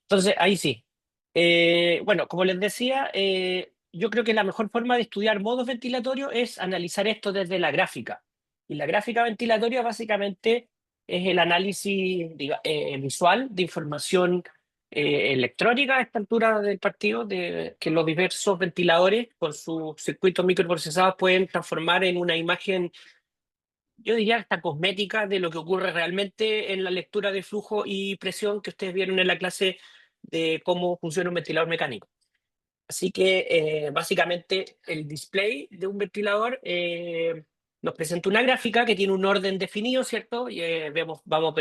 Entonces, ahí sí. Bueno, como les decía, yo creo que la mejor forma de estudiar modos ventilatorios es analizar esto desde la gráfica. Y la gráfica ventilatoria básicamente es el análisis visual de información electrónica a esta altura del partido, de que los diversos ventiladores con sus circuitos microprocesados pueden transformar en una imagen, yo diría hasta cosmética, de lo que ocurre realmente en la lectura de flujo y presión que ustedes vieron en la clase de cómo funciona un ventilador mecánico. Así que básicamente el display de un ventilador nos presenta una gráfica que tiene un orden definido, ¿cierto? Y vamos a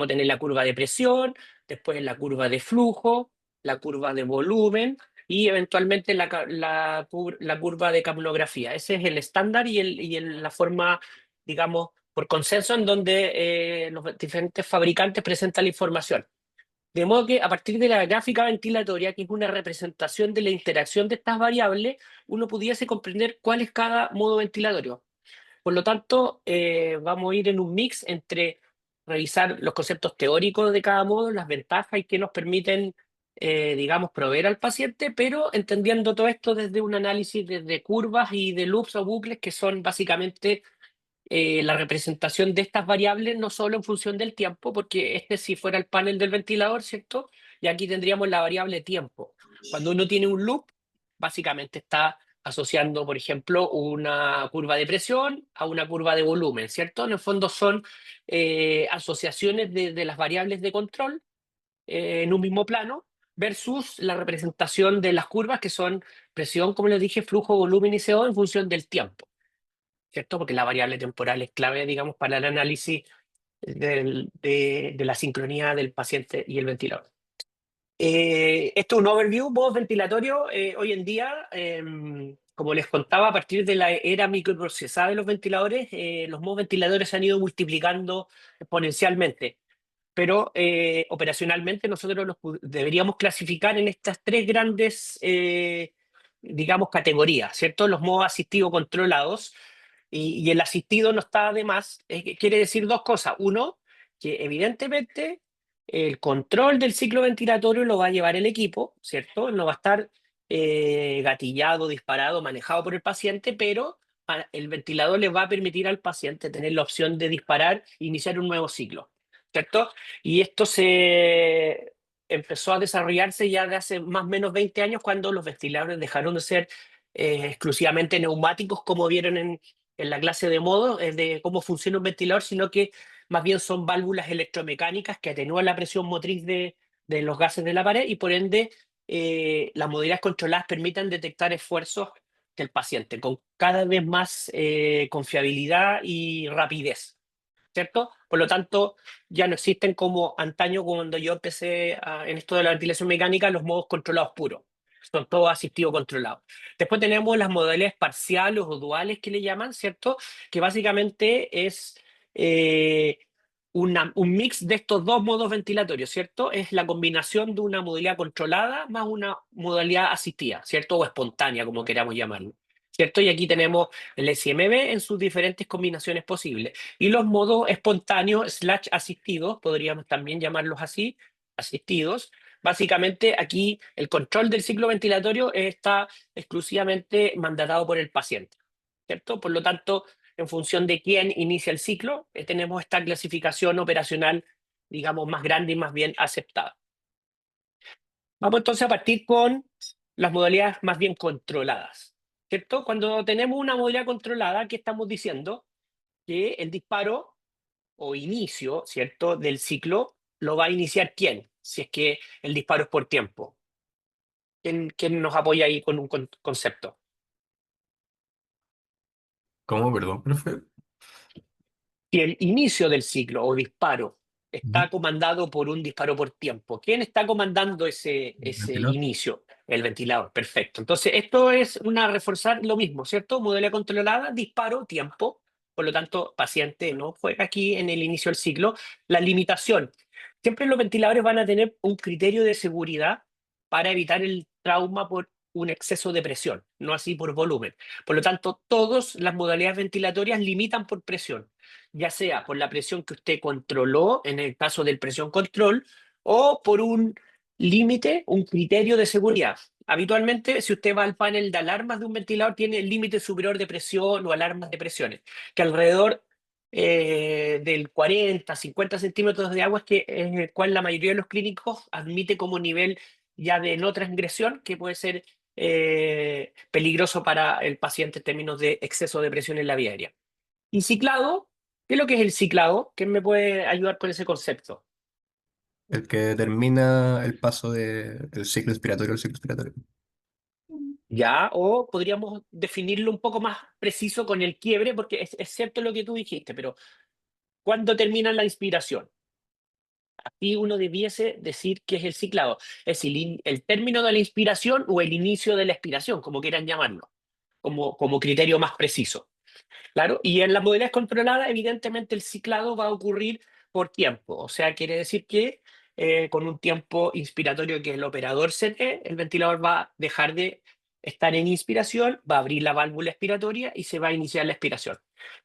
tener la curva de presión, después la curva de flujo, la curva de volumen y eventualmente la curva de capnografía. Ese es el estándar la forma, digamos, por consenso en donde los diferentes fabricantes presentan la información. De modo que a partir de la gráfica ventilatoria, que es una representación de la interacción de estas variables, uno pudiese comprender cuál es cada modo ventilatorio. Por lo tanto, vamos a ir en un mix entre revisar los conceptos teóricos de cada modo, las ventajas y que nos permiten, digamos, proveer al paciente, pero entendiendo todo esto desde un análisis de curvas y de loops o bucles que son básicamente la representación de estas variables no solo en función del tiempo, porque este si fuera el panel del ventilador, ¿cierto? Y aquí tendríamos la variable tiempo. Cuando uno tiene un loop, básicamente está asociando, por ejemplo, una curva de presión a una curva de volumen, ¿cierto? En el fondo son asociaciones de las variables de control en un mismo plano versus la representación de las curvas que son presión, como les dije, flujo, volumen y CO en función del tiempo. ¿Cierto? Porque la variable temporal es clave, digamos, para el análisis de la sincronía del paciente y el ventilador. Esto es un overview, modos ventilatorios. Hoy en día, como les contaba, a partir de la era microprocesada de los ventiladores, los modos ventiladores se han ido multiplicando exponencialmente. Pero operacionalmente nosotros deberíamos clasificar en estas tres grandes, digamos, categorías, ¿cierto? Los modos asistidos controlados, y el asistido no está de más, que quiere decir dos cosas. Uno, que evidentemente el control del ciclo ventilatorio lo va a llevar el equipo, ¿cierto? No va a estar gatillado, disparado, manejado por el paciente, pero el ventilador le va a permitir al paciente tener la opción de disparar e iniciar un nuevo ciclo, ¿cierto? Y esto se empezó a desarrollarse ya de hace más o menos 20 años cuando los ventiladores dejaron de ser exclusivamente neumáticos, como vieron en la clase de modo, de cómo funciona un ventilador, sino que más bien son válvulas electromecánicas que atenúan la presión motriz de los gases de la pared y por ende las modalidades controladas permitan detectar esfuerzos del paciente con cada vez más confiabilidad y rapidez. ¿Cierto? Por lo tanto, ya no existen como antaño cuando yo empecé en esto de la ventilación mecánica, los modos controlados puros. Son todos asistidos controlados. Después tenemos las modalidades parciales o duales que le llaman, ¿cierto? Que básicamente es eh, un mix de estos dos modos ventilatorios, ¿cierto? Es la combinación de una modalidad controlada más una modalidad asistida, ¿cierto? O espontánea, como queramos llamarlo. ¿Cierto? Y aquí tenemos el SMB en sus diferentes combinaciones posibles. Y los modos espontáneos slash asistidos, podríamos también llamarlos así, asistidos. Básicamente aquí el control del ciclo ventilatorio está exclusivamente mandatado por el paciente, ¿cierto? Por lo tanto, en función de quién inicia el ciclo, tenemos esta clasificación operacional, digamos, más grande y más bien aceptada. Vamos entonces a partir con las modalidades más bien controladas, ¿cierto? Cuando tenemos una modalidad controlada, ¿qué estamos diciendo? Que el disparo o inicio, ¿cierto?, del ciclo lo va a iniciar quién, si es que el disparo es por tiempo. ¿Quién nos apoya ahí con un concepto? ¿Cómo? Perdón, profe. Si el inicio del ciclo o disparo Ujú. está comandado por un disparo por tiempo, ¿quién está comandando ese Ventilador. inicio? El ventilador, perfecto. Entonces, esto es una reforzar lo mismo, ¿cierto? Modalidad controlada, disparo, tiempo. Por lo tanto, paciente no juega aquí en el inicio del ciclo. La limitación. Siempre los ventiladores van a tener un criterio de seguridad para evitar el trauma por un exceso de presión, no así por volumen. Por lo tanto, todas las modalidades ventilatorias limitan por presión, ya sea por la presión que usted controló, en el caso del presión control, o por un límite, un criterio de seguridad. Habitualmente, si usted va al panel de alarmas de un ventilador, tiene el límite superior de presión o alarmas de presiones, que alrededor del 40, 50 centímetros de agua es que es el cual la mayoría de los clínicos admite como nivel ya de no transgresión, que puede ser peligroso para el paciente en términos de exceso de presión en la vía aérea. Y ciclado, ¿qué es lo que es el ciclado? ¿Quién me puede ayudar con ese concepto? El que determina el paso del ciclo inspiratorio al ciclo expiratorio. Ya, o podríamos definirlo un poco más preciso con el quiebre, porque es cierto lo que tú dijiste, pero ¿cuándo termina la inspiración? Aquí uno debiese decir que es el ciclado, es el término de la inspiración o el inicio de la expiración, como quieran llamarlo, como criterio más preciso. Claro, y en las modalidades controladas, evidentemente el ciclado va a ocurrir por tiempo, o sea, quiere decir que con un tiempo inspiratorio que el operador CT, el ventilador va a dejar de estar en inspiración, va a abrir la válvula expiratoria y se va a iniciar la expiración.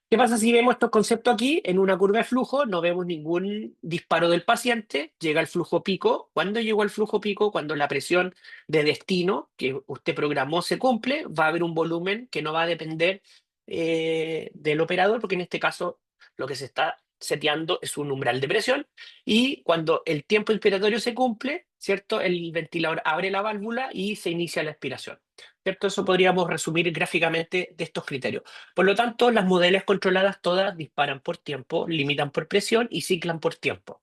¿Qué pasa si vemos estos conceptos aquí en una curva de flujo? No vemos ningún disparo del paciente, llega el flujo pico. ¿Cuándo llegó el flujo pico? Cuando la presión de destino que usted programó se cumple, va a haber un volumen que no va a depender del operador, porque en este caso lo que se está seteando es un umbral de presión. Y cuando el tiempo inspiratorio se cumple, ¿cierto? El ventilador abre la válvula y se inicia la expiración. ¿Cierto? Eso podríamos resumir gráficamente de estos criterios. Por lo tanto, las modalidades controladas todas disparan por tiempo, limitan por presión y ciclan por tiempo.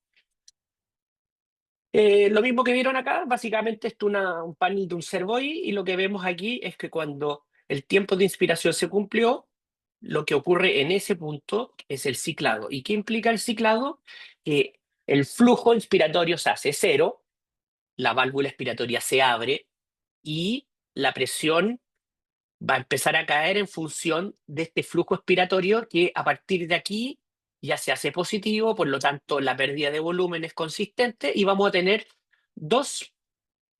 Lo mismo que vieron acá, básicamente es un panel de un servoy y lo que vemos aquí es que cuando el tiempo de inspiración se cumplió, lo que ocurre en ese punto es el ciclado. ¿Y qué implica el ciclado? Que el flujo inspiratorio se hace cero, la válvula expiratoria se abre y la presión va a empezar a caer en función de este flujo expiratorio que a partir de aquí ya se hace positivo, por lo tanto la pérdida de volumen es consistente y vamos a tener dos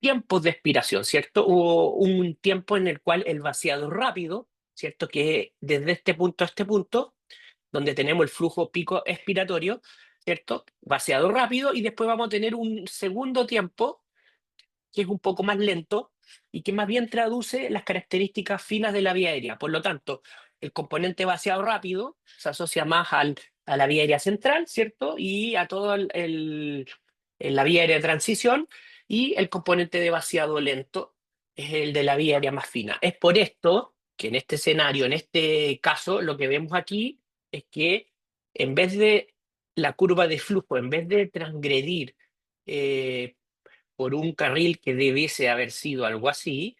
tiempos de expiración, ¿cierto? Hubo un tiempo en el cual el vaciado es rápido, ¿cierto? Que desde este punto a este punto, donde tenemos el flujo pico expiratorio, ¿cierto? Vaciado rápido y después vamos a tener un segundo tiempo que es un poco más lento y que más bien traduce las características finas de la vía aérea. Por lo tanto, el componente vaciado rápido se asocia más a la vía aérea central, ¿cierto? Y a todo la vía aérea de transición, y el componente de vaciado lento es el de la vía aérea más fina. Es por esto que en este escenario, en este caso, lo que vemos aquí es que en vez de la curva de flujo, en vez de transgredir eh, por un carril que debiese haber sido algo así,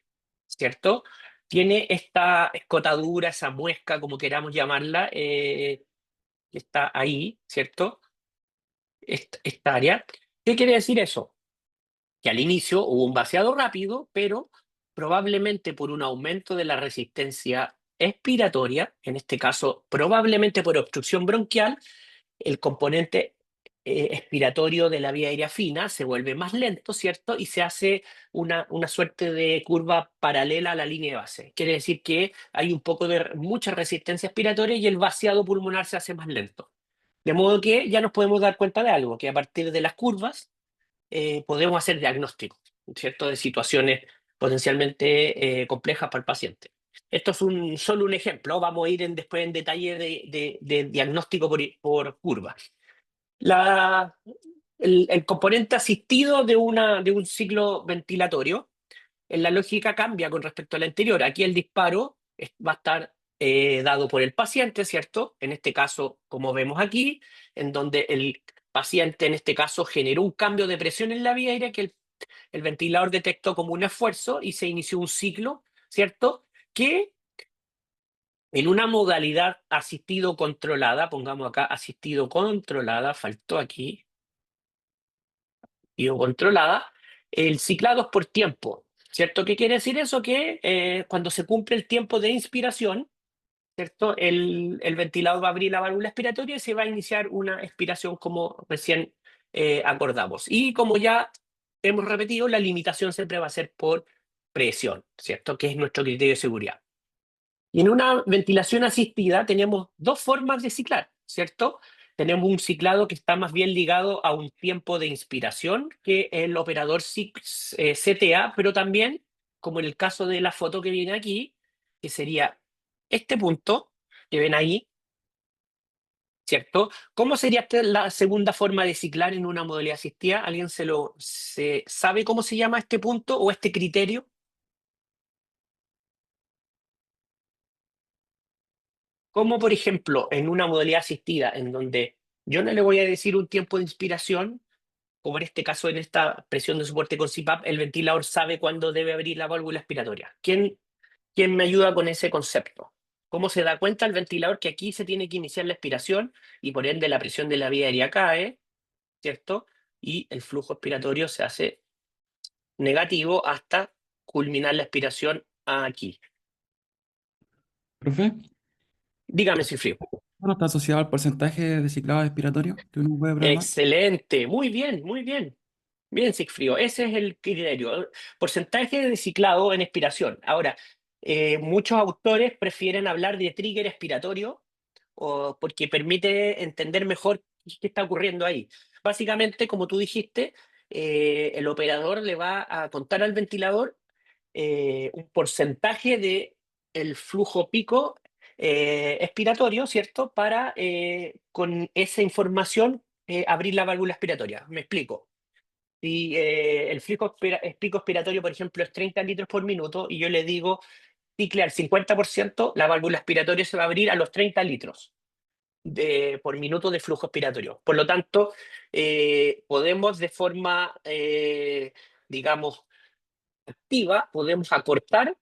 ¿cierto? Tiene esta escotadura, esa muesca, como queramos llamarla, que está ahí, ¿cierto? Esta área. ¿Qué quiere decir eso? Que al inicio hubo un vaciado rápido, pero probablemente por un aumento de la resistencia expiratoria, en este caso probablemente por obstrucción bronquial, el componente expiratorio de la vía aérea fina se vuelve más lento, ¿cierto? Y se hace una suerte de curva paralela a la línea de base. Quiere decir que hay un poco de mucha resistencia expiratoria y el vaciado pulmonar se hace más lento. De modo que ya nos podemos dar cuenta de algo, que a partir de las curvas podemos hacer diagnósticos, ¿cierto? De situaciones potencialmente complejas para el paciente. Esto es solo un ejemplo, vamos a ir después en detalle de diagnóstico por curva. La, el componente asistido de un ciclo ventilatorio, en la lógica cambia con respecto al anterior. Aquí el disparo va a estar dado por el paciente, ¿cierto? En este caso, como vemos aquí, en donde el paciente en este caso generó un cambio de presión en la vía aérea que el ventilador detectó como un esfuerzo y se inició un ciclo, ¿cierto? Que en una modalidad asistido controlada, pongamos acá asistido controlada, faltó aquí, y o controlada, el ciclado es por tiempo, ¿cierto? ¿Qué quiere decir eso? Que cuando se cumple el tiempo de inspiración, ¿cierto? El ventilador va a abrir la válvula expiratoria y se va a iniciar una expiración como recién acordamos. Y como ya hemos repetido, la limitación siempre va a ser por presión, ¿cierto? Que es nuestro criterio de seguridad. Y en una ventilación asistida tenemos dos formas de ciclar, ¿cierto? tenemos un ciclado que está más bien ligado a un tiempo de inspiración que el operador CTA, pero también, como en el caso de la foto que viene aquí, que sería este punto que ven ahí, ¿cierto? ¿Cómo sería la segunda forma de ciclar en una modalidad asistida? ¿Alguien se sabe cómo se llama este punto o este criterio? Como por ejemplo en una modalidad asistida en donde yo no le voy a decir un tiempo de inspiración, como en este caso en esta presión de soporte con CPAP, el ventilador sabe cuándo debe abrir la válvula expiratoria. ¿Quién me ayuda con ese concepto? ¿Cómo se da cuenta el ventilador que aquí se tiene que iniciar la expiración y por ende la presión de la vía aérea cae, ¿cierto? Y el flujo expiratorio se hace negativo hasta culminar la expiración aquí. Profe, Dígame si frío. ¿no está asociado al porcentaje de ciclado expiratorio que uno puede programar? Excelente, muy bien, muy bien. Bien, Sigfrido, ese es el criterio. Porcentaje de ciclado en expiración. Ahora, muchos autores prefieren hablar de trigger expiratorio porque permite entender mejor qué está ocurriendo ahí. Básicamente, como tú dijiste, el operador le va a contar al ventilador un porcentaje de el flujo pico expiratorio, ¿cierto? Para con esa información abrir la válvula expiratoria. Me explico. Si el pico expiratorio, por ejemplo, es 30 litros por minuto y yo le digo cicle al 50%, la válvula expiratoria se va a abrir a los 30 litros por minuto de flujo expiratorio. Por lo tanto, podemos de forma, digamos, activa, podemos acortar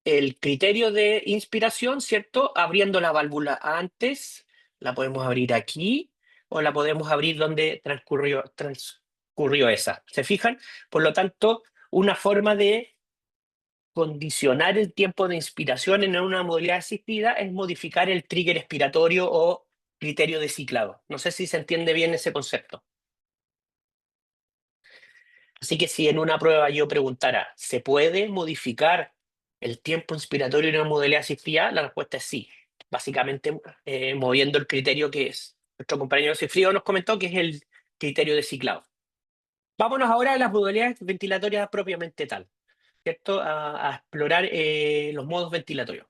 el criterio de inspiración, ¿cierto? Abriendo la válvula antes, la podemos abrir aquí o la podemos abrir donde transcurrió esa. ¿Se fijan? Por lo tanto, una forma de condicionar el tiempo de inspiración en una modalidad asistida es modificar el trigger expiratorio o criterio de ciclado. No sé si se entiende bien ese concepto. Así que si en una prueba yo preguntara, ¿se puede modificar el tiempo inspiratorio en una modalidad asistida? La respuesta es sí. Básicamente moviendo el criterio que es. Nuestro compañero Cifrido nos comentó que es el criterio de ciclado. Vámonos ahora a las modalidades ventilatorias propiamente tal, ¿cierto? A explorar los modos ventilatorios.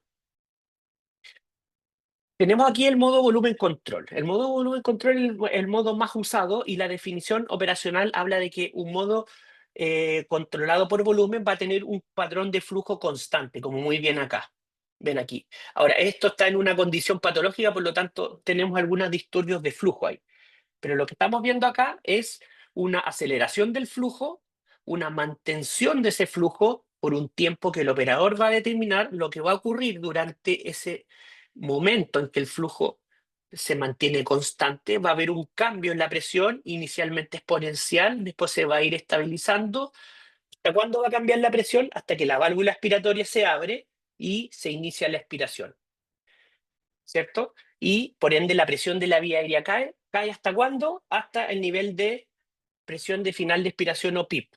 Tenemos aquí el modo volumen control. El modo volumen control es el modo más usado y la definición operacional habla de que un modo controlado por volumen va a tener un patrón de flujo constante, como muy bien acá. Ven aquí. Ahora, esto está en una condición patológica, por lo tanto, tenemos algunos disturbios de flujo ahí. Pero lo que estamos viendo acá es una aceleración del flujo, una mantención de ese flujo por un tiempo que el operador va a determinar lo que va a ocurrir durante ese momento en que el flujo se mantiene constante. Va a haber un cambio en la presión, inicialmente exponencial, después se va a ir estabilizando. ¿Hasta cuándo va a cambiar la presión? Hasta que la válvula expiratoria se abre y se inicia la expiración, ¿cierto? Y por ende la presión de la vía aérea cae. ¿Cae hasta cuándo? Hasta el nivel de presión de final de expiración o PIP.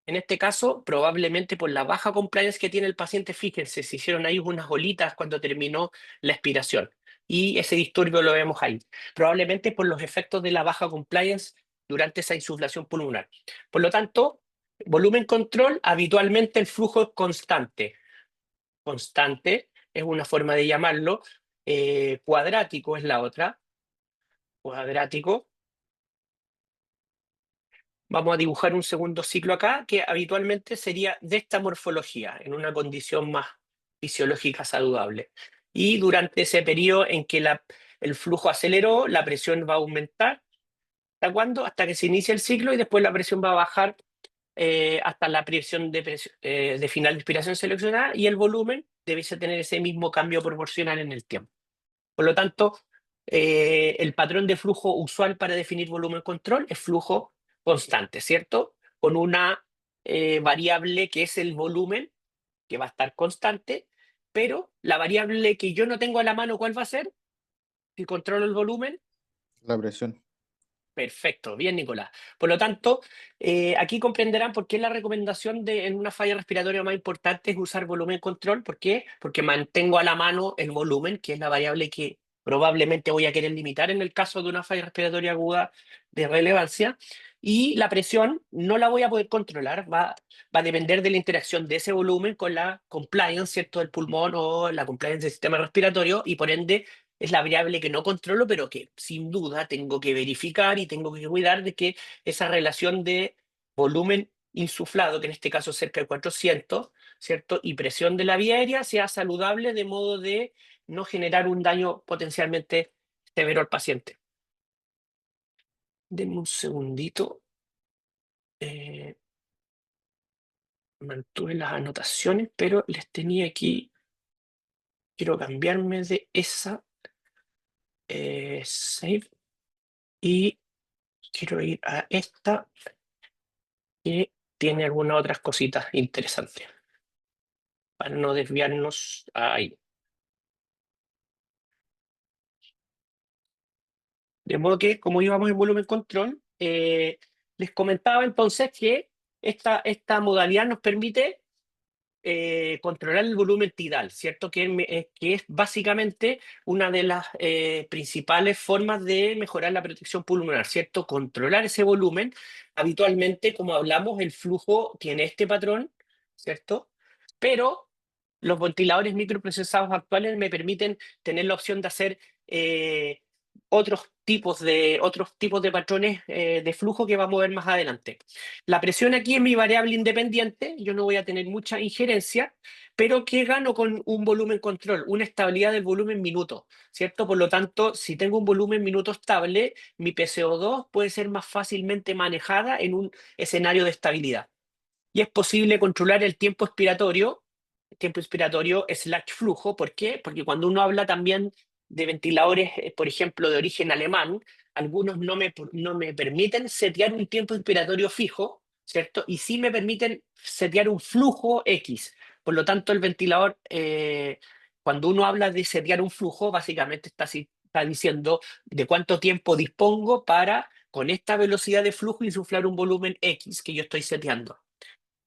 En este caso, probablemente por la baja compliance que tiene el paciente, fíjense, se hicieron ahí unas bolitas cuando terminó la expiración. Y ese disturbio lo vemos ahí. Probablemente por los efectos de la baja compliance durante esa insuflación pulmonar. Por lo tanto, volumen control, habitualmente el flujo es constante. Constante es una forma de llamarlo. Cuadrático es la otra. Cuadrático. Vamos a dibujar un segundo ciclo acá, que habitualmente sería de esta morfología, en una condición más fisiológica saludable. Y durante ese periodo en que el flujo aceleró, la presión va a aumentar. ¿Hasta cuándo? Hasta que se inicia el ciclo y después la presión va a bajar hasta la presión de final de expiración seleccionada y el volumen debe tener ese mismo cambio proporcional en el tiempo. Por lo tanto, el patrón de flujo usual para definir volumen control es flujo constante, ¿cierto? Con una variable que es el volumen, que va a estar constante, pero la variable que yo no tengo a la mano, ¿cuál va a ser? Si controlo el volumen. La presión. Perfecto, bien, Nicolás. Por lo tanto, aquí comprenderán por qué la recomendación en una falla respiratoria más importante es usar volumen control. ¿Por qué? Porque mantengo a la mano el volumen, que es la variable que probablemente voy a querer limitar en el caso de una falla respiratoria aguda de relevancia. Y la presión no la voy a poder controlar, va a depender de la interacción de ese volumen con la compliance, ¿cierto?, del pulmón o la compliance del sistema respiratorio, y por ende es la variable que no controlo, pero que sin duda tengo que verificar y tengo que cuidar de que esa relación de volumen insuflado, que en este caso es cerca de 400, ¿cierto?, y presión de la vía aérea sea saludable, de modo de no generar un daño potencialmente severo al paciente. Denme un segundito. Mantuve las anotaciones, pero les tenía aquí. Quiero cambiarme de esa save y quiero ir a esta que tiene algunas otras cositas interesantes para no desviarnos ahí. De modo que, como íbamos en volumen control, les comentaba entonces que esta modalidad nos permite controlar el volumen tidal, ¿cierto? Que es básicamente una de las principales formas de mejorar la protección pulmonar, ¿cierto? Controlar ese volumen. Habitualmente, como hablamos, el flujo tiene este patrón, ¿cierto? Pero los ventiladores microprocesados actuales me permiten tener la opción de hacer eh, otros tipos de patrones de flujo que vamos a ver más adelante. La presión aquí es mi variable independiente, yo no voy a tener mucha injerencia, pero ¿qué gano con un volumen control? Una estabilidad del volumen minuto, ¿cierto? Por lo tanto, si tengo un volumen minuto estable, mi PCO2 puede ser más fácilmente manejada en un escenario de estabilidad. Y es posible controlar el tiempo expiratorio slash flujo. ¿Por qué? Porque cuando uno habla también de ventiladores, por ejemplo, de origen alemán, algunos no me permiten setear un tiempo expiratorio fijo, ¿cierto? Y sí me permiten setear un flujo X. Por lo tanto, el ventilador, cuando uno habla de setear un flujo, básicamente está diciendo de cuánto tiempo dispongo para, con esta velocidad de flujo, insuflar un volumen X que yo estoy seteando.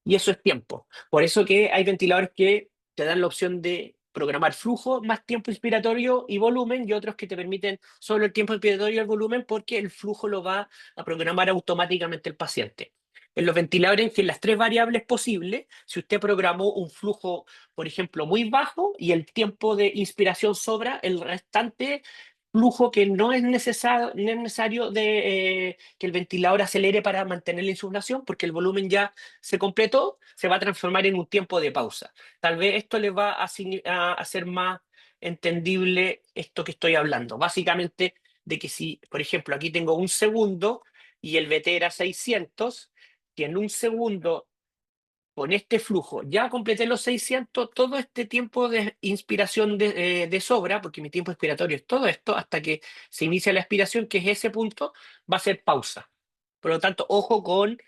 Y eso es tiempo. Por eso que hay ventiladores que te dan la opción de programar flujo, más tiempo inspiratorio y volumen, y otros que te permiten solo el tiempo inspiratorio y el volumen, porque el flujo lo va a programar automáticamente el paciente. En los ventiladores, que las tres variables posibles, si usted programó un flujo, por ejemplo, muy bajo y el tiempo de inspiración sobra, el restante flujo que no es necesario que el ventilador acelere para mantener la insuflación, porque el volumen ya se completó, se va a transformar en un tiempo de pausa. Tal vez esto les va a hacer más entendible esto que estoy hablando. Básicamente, de que si, por ejemplo, aquí tengo un segundo y el VT era 600, que en un segundo, con este flujo, ya completé los 600, todo este tiempo de inspiración de sobra, porque mi tiempo expiratorio es todo esto, hasta que se inicia la expiración, que es ese punto, va a ser pausa. Por lo tanto, ojo con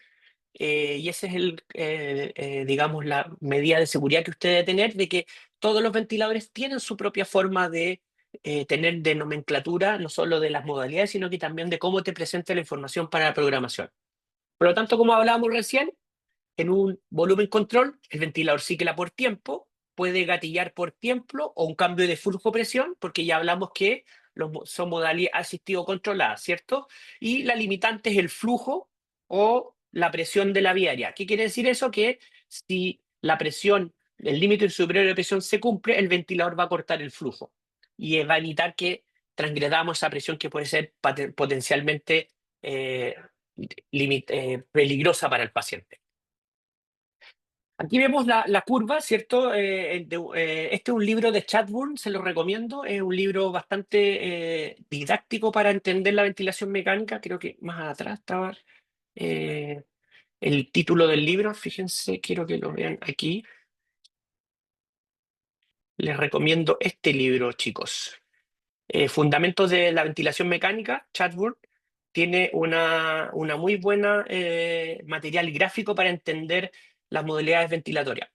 y esa es digamos, la medida de seguridad que usted debe tener, de que todos los ventiladores tienen su propia forma de tener de nomenclatura, no solo de las modalidades, sino que también de cómo te presenta la información para la programación. Por lo tanto, como hablábamos recién, en un volumen control, el ventilador cicla por tiempo, puede gatillar por tiempo o un cambio de flujo-presión, porque ya hablamos que son modalidades asistido controladas, ¿cierto? Y la limitante es el flujo o la presión de la vía aérea. ¿Qué quiere decir eso? Que si la presión, el límite superior de presión se cumple, el ventilador va a cortar el flujo y va a evitar que transgredamos esa presión que puede ser potencialmente peligrosa para el paciente. Aquí vemos la curva, ¿cierto? Este es un libro de Chatburn, se lo recomiendo. Es un libro bastante didáctico para entender la ventilación mecánica. Creo que más atrás estaba eh, el título del libro. Fíjense, quiero que lo vean aquí. Les recomiendo este libro, chicos. Fundamentos de la ventilación mecánica, Chatburn. Tiene una muy buena material gráfico para entender las modalidades ventilatorias.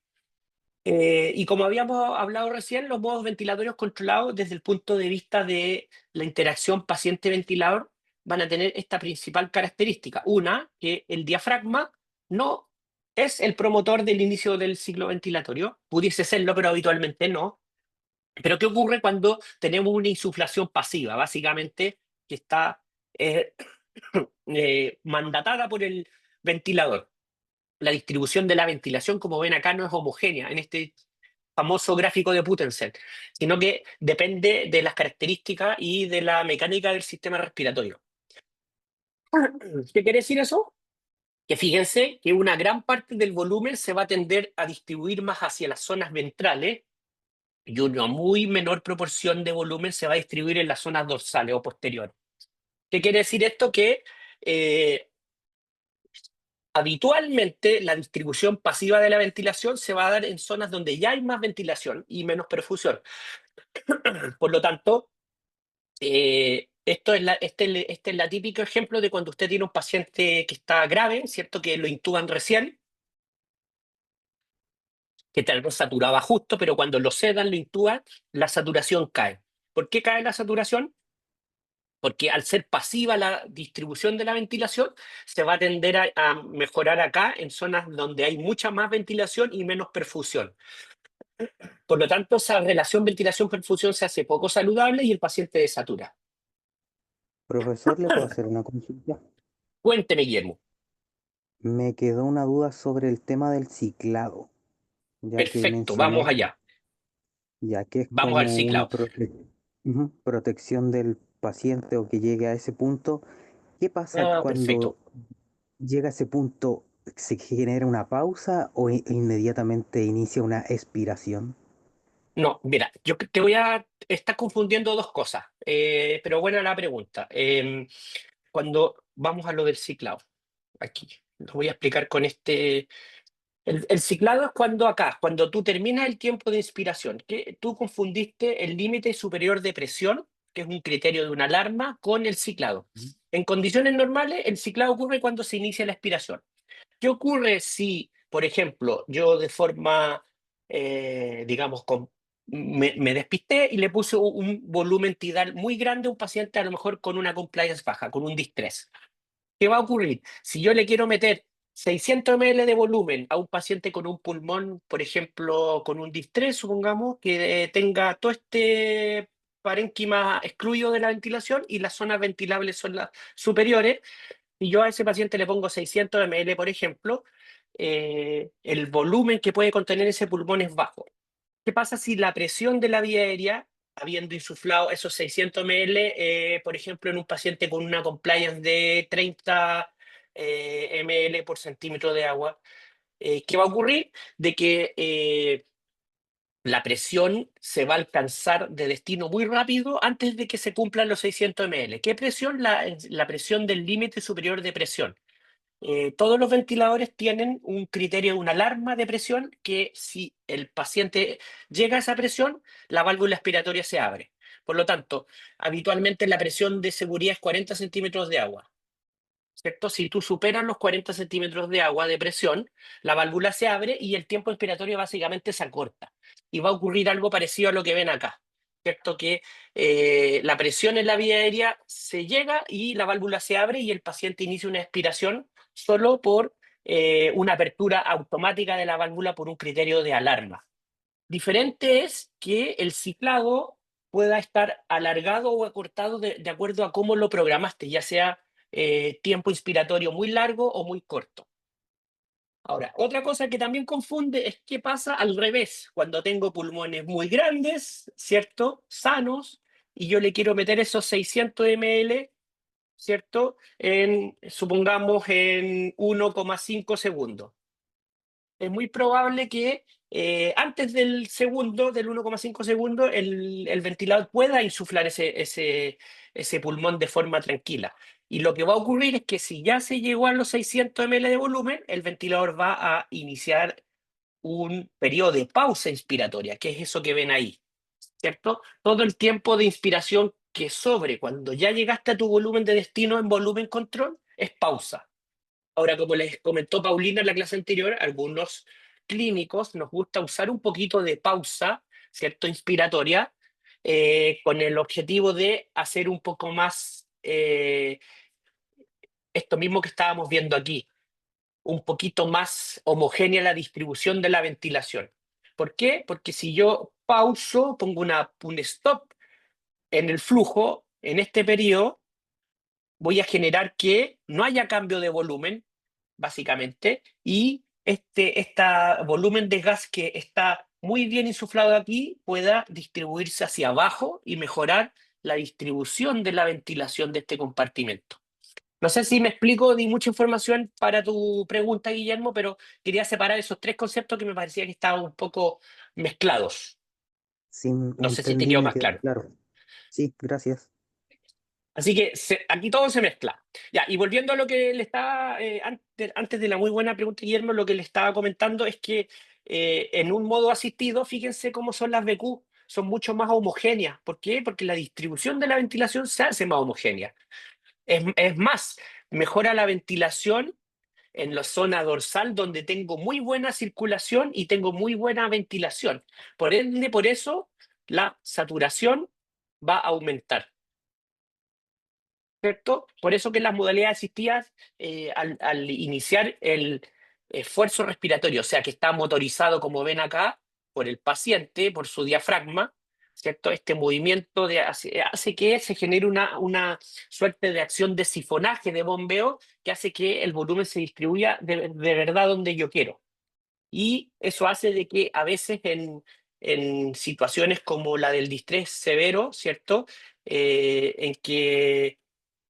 Y como habíamos hablado recién, los modos ventilatorios controlados desde el punto de vista de la interacción paciente-ventilador van a tener esta principal característica. Una, que el diafragma no es el promotor del inicio del ciclo ventilatorio. Pudiese serlo, pero habitualmente no. Pero ¿qué ocurre cuando tenemos una insuflación pasiva? Básicamente que está eh, mandatada por el ventilador. La distribución de la ventilación, como ven acá, no es homogénea en este famoso gráfico de Putenzel, sino que depende de las características y de la mecánica del sistema respiratorio. ¿Qué quiere decir eso? Que fíjense que una gran parte del volumen se va a tender a distribuir más hacia las zonas ventrales y una muy menor proporción de volumen se va a distribuir en las zonas dorsales o posteriores. ¿Qué quiere decir esto? Que eh, habitualmente la distribución pasiva de la ventilación se va a dar en zonas donde ya hay más ventilación y menos perfusión. Por lo tanto, este es la típico ejemplo de cuando usted tiene un paciente que está grave, ¿cierto? Que lo intuban recién, que tal vez saturaba justo, pero cuando lo sedan, lo intuban, la saturación cae. ¿Por qué cae la saturación? Porque al ser pasiva la distribución de la ventilación, se va a tender a mejorar acá en zonas donde hay mucha más ventilación y menos perfusión. Por lo tanto, esa relación ventilación-perfusión se hace poco saludable y el paciente desatura. Profesor, ¿le puedo hacer una consulta? Cuénteme, Guillermo. Me quedó una duda sobre el tema del ciclado, ya que Perfecto, vamos mencionó, allá. ya que es Vamos al como una ciclado. protección del paciente o que llegue a ese punto. ¿Qué pasa cuando Perfecto. llega a ese punto? ¿Se genera una pausa o inmediatamente inicia una expiración? No, mira, yo Estás confundiendo dos cosas, pero buena la pregunta. Cuando vamos a lo del ciclado, aquí, lo voy a explicar con este. El ciclado es cuando tú terminas el tiempo de inspiración, que tú confundiste el límite superior de presión, que es un criterio de una alarma, con el ciclado. Ujú. En condiciones normales, el ciclado ocurre cuando se inicia la expiración. ¿Qué ocurre si, por ejemplo, yo de forma, digamos, me despisté y le puse un volumen tidal muy grande a un paciente, a lo mejor con una compliance baja, con un distrés? ¿Qué va a ocurrir? Si yo le quiero meter 600 ml de volumen a un paciente con un pulmón, por ejemplo, con un distrés, supongamos, que tenga todo este parénquima excluido de la ventilación y las zonas ventilables son las superiores, y yo a ese paciente le pongo 600 ml, por ejemplo, el volumen que puede contener ese pulmón es bajo. ¿Qué pasa si la presión de la vía aérea, habiendo insuflado esos 600 ml, por ejemplo, en un paciente con una compliance de 30 ml por centímetro de agua, ¿qué va a ocurrir? De que la presión se va a alcanzar de destino muy rápido antes de que se cumplan los 600 ml. ¿Qué presión? La presión del límite superior de presión. Todos los ventiladores tienen un criterio, una alarma de presión, que si el paciente llega a esa presión, la válvula expiratoria se abre. Por lo tanto, habitualmente la presión de seguridad es 40 centímetros de agua, ¿cierto? Si tú superas los 40 centímetros de agua de presión, la válvula se abre y el tiempo expiratorio básicamente se acorta. Y va a ocurrir algo parecido a lo que ven acá, ¿cierto? Que la presión en la vía aérea se llega y la válvula se abre y el paciente inicia una expiración solo por una apertura automática de la válvula por un criterio de alarma. Diferente es que el ciclado pueda estar alargado o acortado de acuerdo a cómo lo programaste, ya sea tiempo inspiratorio muy largo o muy corto. Ahora, otra cosa que también confunde es qué pasa al revés, cuando tengo pulmones muy grandes, ¿cierto? Sanos, y yo le quiero meter esos 600 ml, ¿cierto? Supongamos, en 1,5 segundos. Es muy probable que antes del segundo, del 1,5 segundos, el ventilador pueda insuflar ese pulmón de forma tranquila. Y lo que va a ocurrir es que si ya se llegó a los 600 ml de volumen, el ventilador va a iniciar un periodo de pausa inspiratoria, que es eso que ven ahí, ¿cierto? Todo el tiempo de inspiración que sobre cuando ya llegaste a tu volumen de destino en volumen control es pausa. Ahora, como les comentó Paulina en la clase anterior, algunos clínicos nos gusta usar un poquito de pausa, ¿cierto? Inspiratoria, con el objetivo de hacer un poco más esto mismo que estábamos viendo aquí, un poquito más homogénea la distribución de la ventilación. ¿Por qué? Porque si yo pauso, pongo un stop en el flujo, en este periodo, voy a generar que no haya cambio de volumen, básicamente, y este volumen de gas que está muy bien insuflado aquí pueda distribuirse hacia abajo y mejorar la distribución de la ventilación de este compartimento. No sé si me explico, di mucha información para tu pregunta, Guillermo, pero quería separar esos tres conceptos que me parecía que estaban un poco mezclados. Sí, No sé si te quedó me más quedó claro. claro. Sí, gracias. Así que aquí todo se mezcla. Ya, y volviendo a lo que le estaba, antes de la muy buena pregunta, Guillermo, lo que le estaba comentando es que en un modo asistido, fíjense cómo son las BQ, son mucho más homogéneas. ¿Por qué? Porque la distribución de la ventilación se hace más homogénea. Es más, mejora la ventilación en la zona dorsal, donde tengo muy buena circulación y tengo muy buena ventilación. Por ende, por eso la saturación va a aumentar. ¿Cierto? Por eso que las modalidades asistidas, al iniciar el esfuerzo respiratorio, o sea que está motorizado, como ven acá, por el paciente, por su diafragma, ¿cierto? Este movimiento hace que se genere una suerte de acción de sifonaje, de bombeo, que hace que el volumen se distribuya de verdad donde yo quiero. Y eso hace de que a veces en situaciones como la del distrés severo, ¿cierto? En que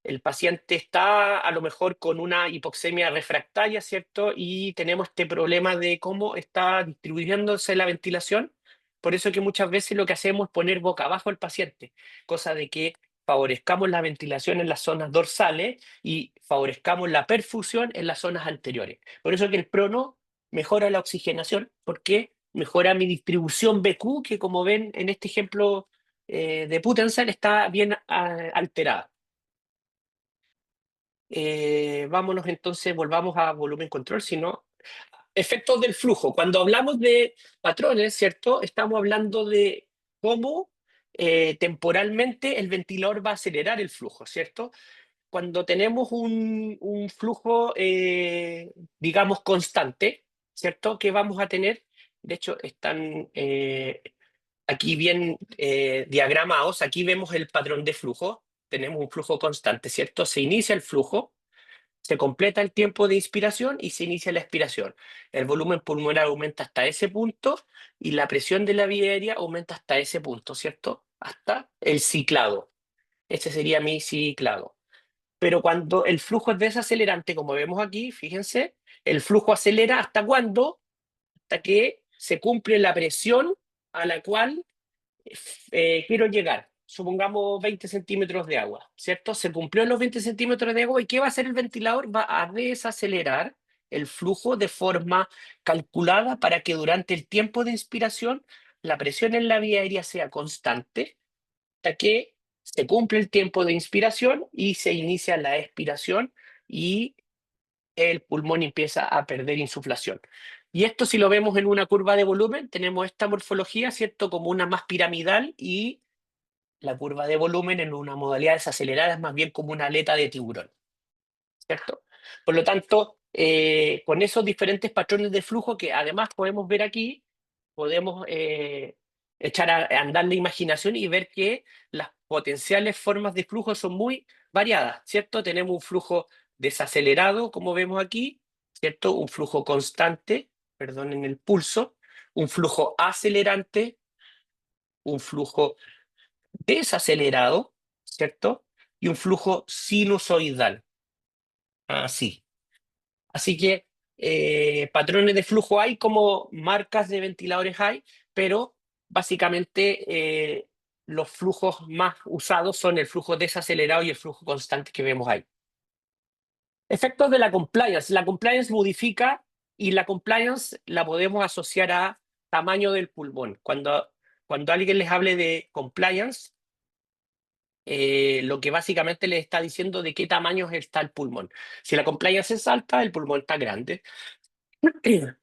el paciente está a lo mejor con una hipoxemia refractaria, ¿cierto? Y tenemos este problema de cómo está distribuyéndose la ventilación. Por eso que muchas veces lo que hacemos es poner boca abajo al paciente, cosa de que favorezcamos la ventilación en las zonas dorsales y favorezcamos la perfusión en las zonas anteriores. Por eso que el prono mejora la oxigenación, porque mejora mi distribución BQ, que como ven en este ejemplo de Putenzel está bien alterada. Vámonos entonces, volvamos a volumen control, sino efectos del flujo. Cuando hablamos de patrones, ¿cierto? Estamos hablando de cómo temporalmente el ventilador va a acelerar el flujo, ¿cierto? Cuando tenemos un flujo, digamos, constante, ¿cierto? Que vamos a tener, de hecho, están aquí bien diagramados, aquí vemos el patrón de flujo, tenemos un flujo constante, ¿cierto? Se inicia el flujo, se completa el tiempo de inspiración y se inicia la expiración. El volumen pulmonar aumenta hasta ese punto y la presión de la vía aérea aumenta hasta ese punto, ¿cierto? Hasta el ciclado. Ese sería mi ciclado. Pero cuando el flujo es desacelerante, como vemos aquí, fíjense, el flujo acelera ¿hasta cuándo? Hasta que se cumple la presión a la cual quiero llegar. Supongamos 20 centímetros de agua, ¿cierto? Se cumplió los 20 centímetros de agua y ¿qué va a hacer el ventilador? Va a desacelerar el flujo de forma calculada para que durante el tiempo de inspiración la presión en la vía aérea sea constante hasta que se cumple el tiempo de inspiración y se inicia la expiración y el pulmón empieza a perder insuflación. Y esto si lo vemos en una curva de volumen, tenemos esta morfología, ¿cierto? Como una más piramidal y la curva de volumen en una modalidad desacelerada es más bien como una aleta de tiburón, ¿cierto? Por lo tanto, con esos diferentes patrones de flujo que además podemos ver aquí, podemos echar a andar la imaginación y ver que las potenciales formas de flujo son muy variadas, ¿cierto? Tenemos un flujo desacelerado, como vemos aquí, ¿cierto? Un flujo constante, perdonen el pulso, un flujo acelerante, un flujo desacelerado, ¿cierto? Y un flujo sinusoidal, así. Así que patrones de flujo hay como marcas de ventiladores hay, pero básicamente los flujos más usados son el flujo desacelerado y el flujo constante que vemos ahí. Efectos de la compliance. La compliance modifica y la compliance la podemos asociar a tamaño del pulmón. Cuando alguien les hable de compliance, lo que básicamente les está diciendo de qué tamaño está el pulmón. Si la compliance es alta, el pulmón está grande.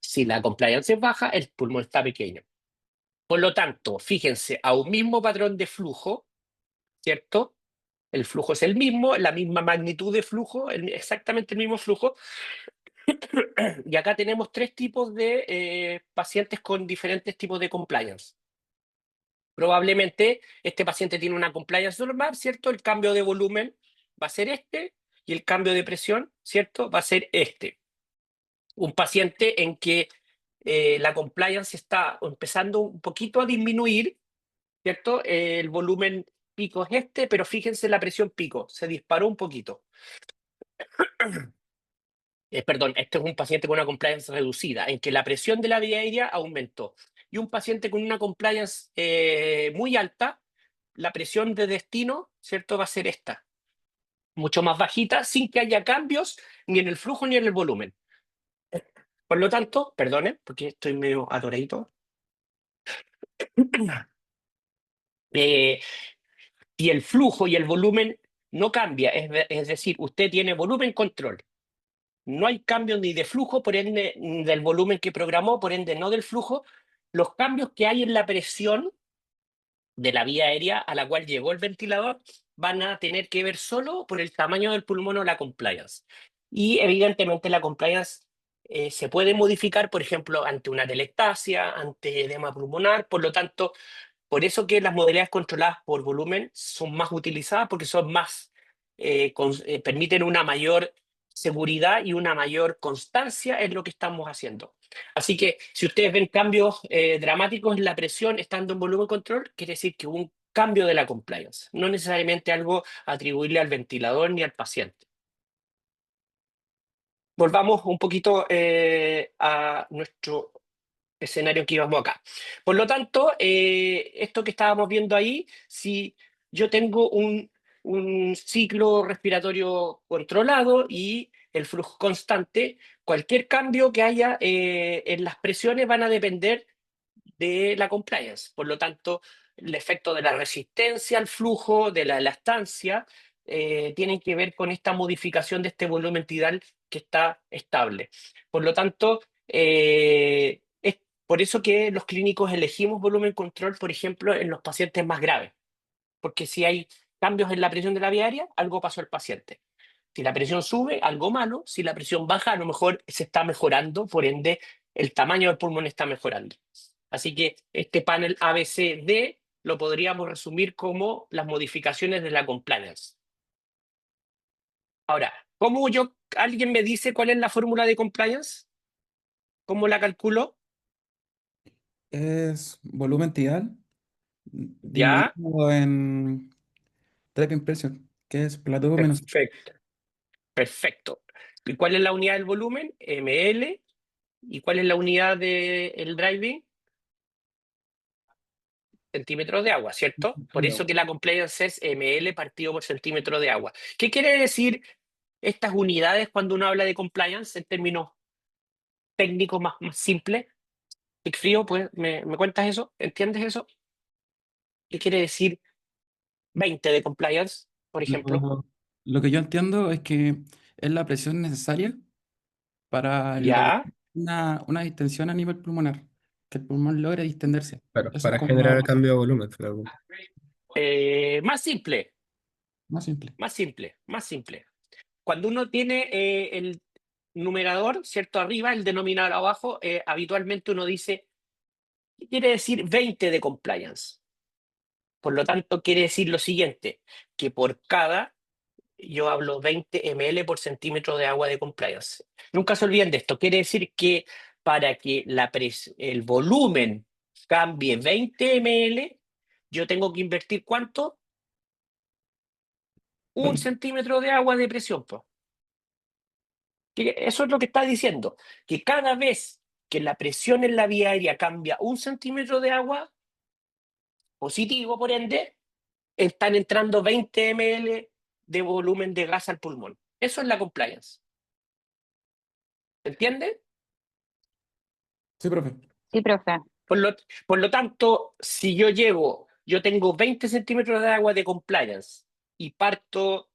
Si la compliance es baja, el pulmón está pequeño. Por lo tanto, fíjense, a un mismo patrón de flujo, ¿cierto? El flujo es el mismo, la misma magnitud de flujo, exactamente el mismo flujo. Y acá tenemos tres tipos de pacientes con diferentes tipos de compliance. Probablemente este paciente tiene una compliance normal, ¿cierto? El cambio de volumen va a ser este y el cambio de presión, ¿cierto? Va a ser este. Un paciente en que la compliance está empezando un poquito a disminuir, ¿cierto? El volumen pico es este, pero fíjense la presión pico, se disparó un poquito. Perdón, este es un paciente con una compliance reducida, en que la presión de la vía aérea aumentó. Y un paciente con una compliance muy alta, la presión de destino, ¿cierto? Va a ser esta, mucho más bajita, sin que haya cambios ni en el flujo ni en el volumen. Por lo tanto, perdone, porque estoy medio atoradito. Si el flujo y el volumen no cambia, es decir, usted tiene volumen control, no hay cambio ni de flujo, por ende, del volumen que programó, por ende, no del flujo, los cambios que hay en la presión de la vía aérea a la cual llegó el ventilador van a tener que ver solo por el tamaño del pulmón o la compliance. Y evidentemente la compliance se puede modificar, por ejemplo, ante una atelectasia, ante edema pulmonar, por lo tanto, por eso que las modalidades controladas por volumen son más utilizadas porque son más, permiten una mayor seguridad y una mayor constancia en lo que estamos haciendo. Así que si ustedes ven cambios dramáticos en la presión estando en volumen control, quiere decir que hubo un cambio de la compliance, no necesariamente algo atribuible al ventilador ni al paciente. Volvamos un poquito a nuestro escenario que íbamos acá. Por lo tanto, esto que estábamos viendo ahí, si yo tengo un ciclo respiratorio controlado y el flujo constante, cualquier cambio que haya en las presiones van a depender de la compliance. Por lo tanto, el efecto de la resistencia al flujo, de la elastancia, tienen que ver con esta modificación de este volumen tidal que está estable. Por lo tanto, es por eso que los clínicos elegimos volumen control, por ejemplo, en los pacientes más graves, porque si hay cambios en la presión de la vía aérea, algo pasó al paciente. Si la presión sube, algo malo. Si la presión baja, a lo mejor se está mejorando, por ende, el tamaño del pulmón está mejorando. Así que este panel ABCD lo podríamos resumir como las modificaciones de la compliance. Ahora, alguien me dice cuál es la fórmula de compliance? ¿Cómo la calculo? Es volumen tidal Ya, dividido en driving pressure, que es plateau menos. perfecto, perfecto. ¿Y cuál es la unidad del volumen? ml. ¿Y cuál es la unidad del driving? Centímetros de agua, ¿cierto? Por eso que la compliance es ml partido por centímetro de agua. ¿Qué quiere decir estas unidades cuando uno habla de compliance en términos técnicos más simples? Big Frío, pues, ¿me cuentas eso? ¿Entiendes eso? ¿Qué quiere decir 20 de compliance, por ejemplo? Lo, lo que yo entiendo es que es la presión necesaria para lograr Ya, una distensión a nivel pulmonar, que el pulmón logre distenderse. Claro, Eso es para como generar el lo cambio de volumen, claro. más simple, más simple. más simple, más simple. Cuando uno tiene el numerador, ¿cierto? Arriba, el denominador abajo, habitualmente uno dice, ¿qué quiere decir 20 de compliance? Por lo tanto, quiere decir lo siguiente, que por cada, yo hablo 20 ml por centímetro de agua de compliance. Nunca se olviden de esto, quiere decir que para que el volumen cambie 20 ml, yo tengo que invertir ¿cuánto? Un 20. centímetro de agua de presión, po. Que eso es lo que está diciendo, que cada vez que la presión en la vía aérea cambia un centímetro de agua, positivo por ende, están entrando 20 ml de volumen de gas al pulmón. Eso es la compliance. ¿Entiende? Sí, profe. Sí, profe. Por lo, por lo tanto, si yo tengo 20 centímetros de agua de compliance y parto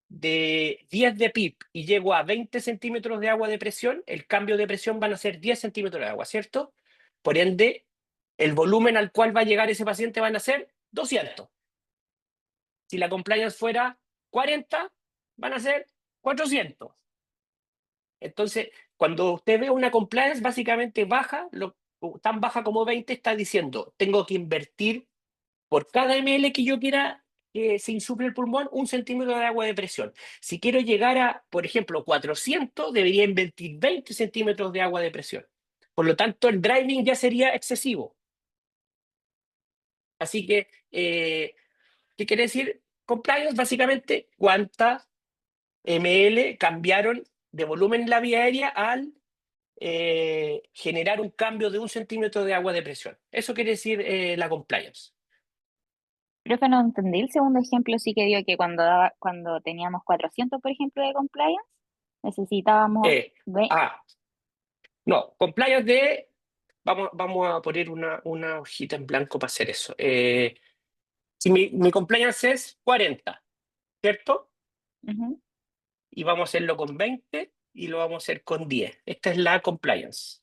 de 10 de PIP y llego a 20 centímetros de agua de presión, el cambio de presión van a ser 10 centímetros de agua, ¿cierto? Por ende, el volumen al cual va a llegar ese paciente van a ser 200. Si la compliance fuera 40, van a ser 400. Entonces, cuando usted ve una compliance básicamente baja, tan baja como 20, está diciendo, tengo que invertir por cada ml que yo quiera que se insufle el pulmón, 1 centímetro de agua de presión. Si quiero llegar a, por ejemplo, 400, debería invertir 20 centímetros de agua de presión. Por lo tanto, el driving ya sería excesivo. Así que, ¿qué quiere decir? Compliance, básicamente, cuántas ml cambiaron de volumen en la vía aérea al generar un cambio de 1 centímetro de agua de presión. Eso quiere decir la compliance. Profe, no entendí el segundo ejemplo, sí que dio que cuando teníamos 400, por ejemplo, de compliance, necesitábamos No, compliance de... Vamos a poner una hojita en blanco para hacer eso. Si mi compliance es 40, ¿cierto? Ujú. Y vamos a hacerlo con 20 y lo vamos a hacer con 10. Esta es la compliance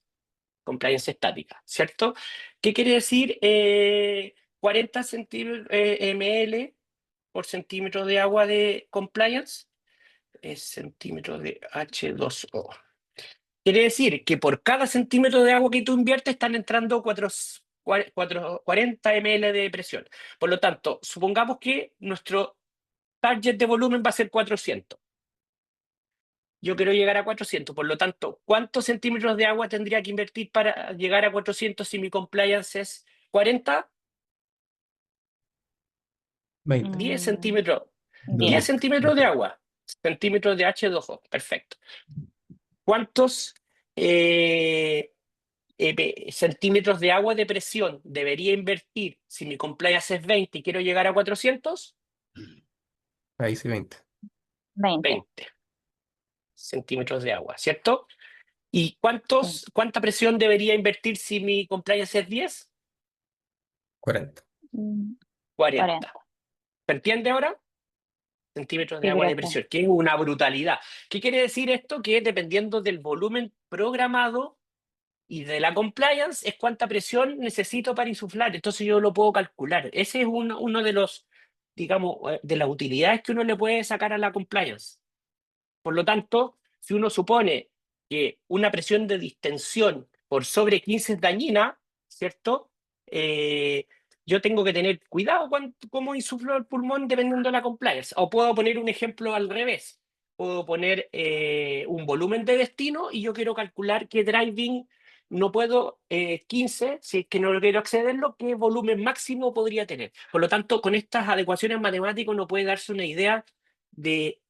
estática, ¿cierto? ¿Qué quiere decir 40 ml por centímetro de agua de compliance? Es centímetro de H2O. Quiere decir que por cada centímetro de agua que tú inviertes están entrando 40 ml de presión. Por lo tanto, supongamos que nuestro target de volumen va a ser 400. Yo quiero llegar a 400, por lo tanto, ¿cuántos centímetros de agua tendría que invertir para llegar a 400 si mi compliance es 40? 20. 10 Mm, centímetros. 10 10. centímetros de agua. Centímetros de H2O. Perfecto. ¿Cuántos centímetros de agua de presión debería invertir si mi compliance es 20 y quiero llegar a 400? Ahí sí 20. 20. 20 centímetros de agua, ¿cierto? ¿Y Sí. cuánta presión debería invertir si mi compliance es 10? 40. 40. 40. ¿Se entiende ahora? Centímetros de Sí, agua de profe. presión, que es una brutalidad. ¿Qué quiere decir esto? Que dependiendo del volumen programado y de la compliance, es cuánta presión necesito para insuflar. Entonces yo lo puedo calcular. Ese es uno de los, digamos, de las utilidades que uno le puede sacar a la compliance. Por lo tanto, si uno supone que una presión de distensión por sobre 15 es dañina, ¿cierto? Yo tengo que tener cuidado cómo insuflo el pulmón dependiendo de la compliance. O puedo poner un ejemplo al revés. Puedo poner un volumen de destino y yo quiero calcular qué driving no puedo, 15, si es que no quiero excederlo, qué volumen máximo podría tener. Por lo tanto, con estas adecuaciones matemáticas uno puede darse una idea de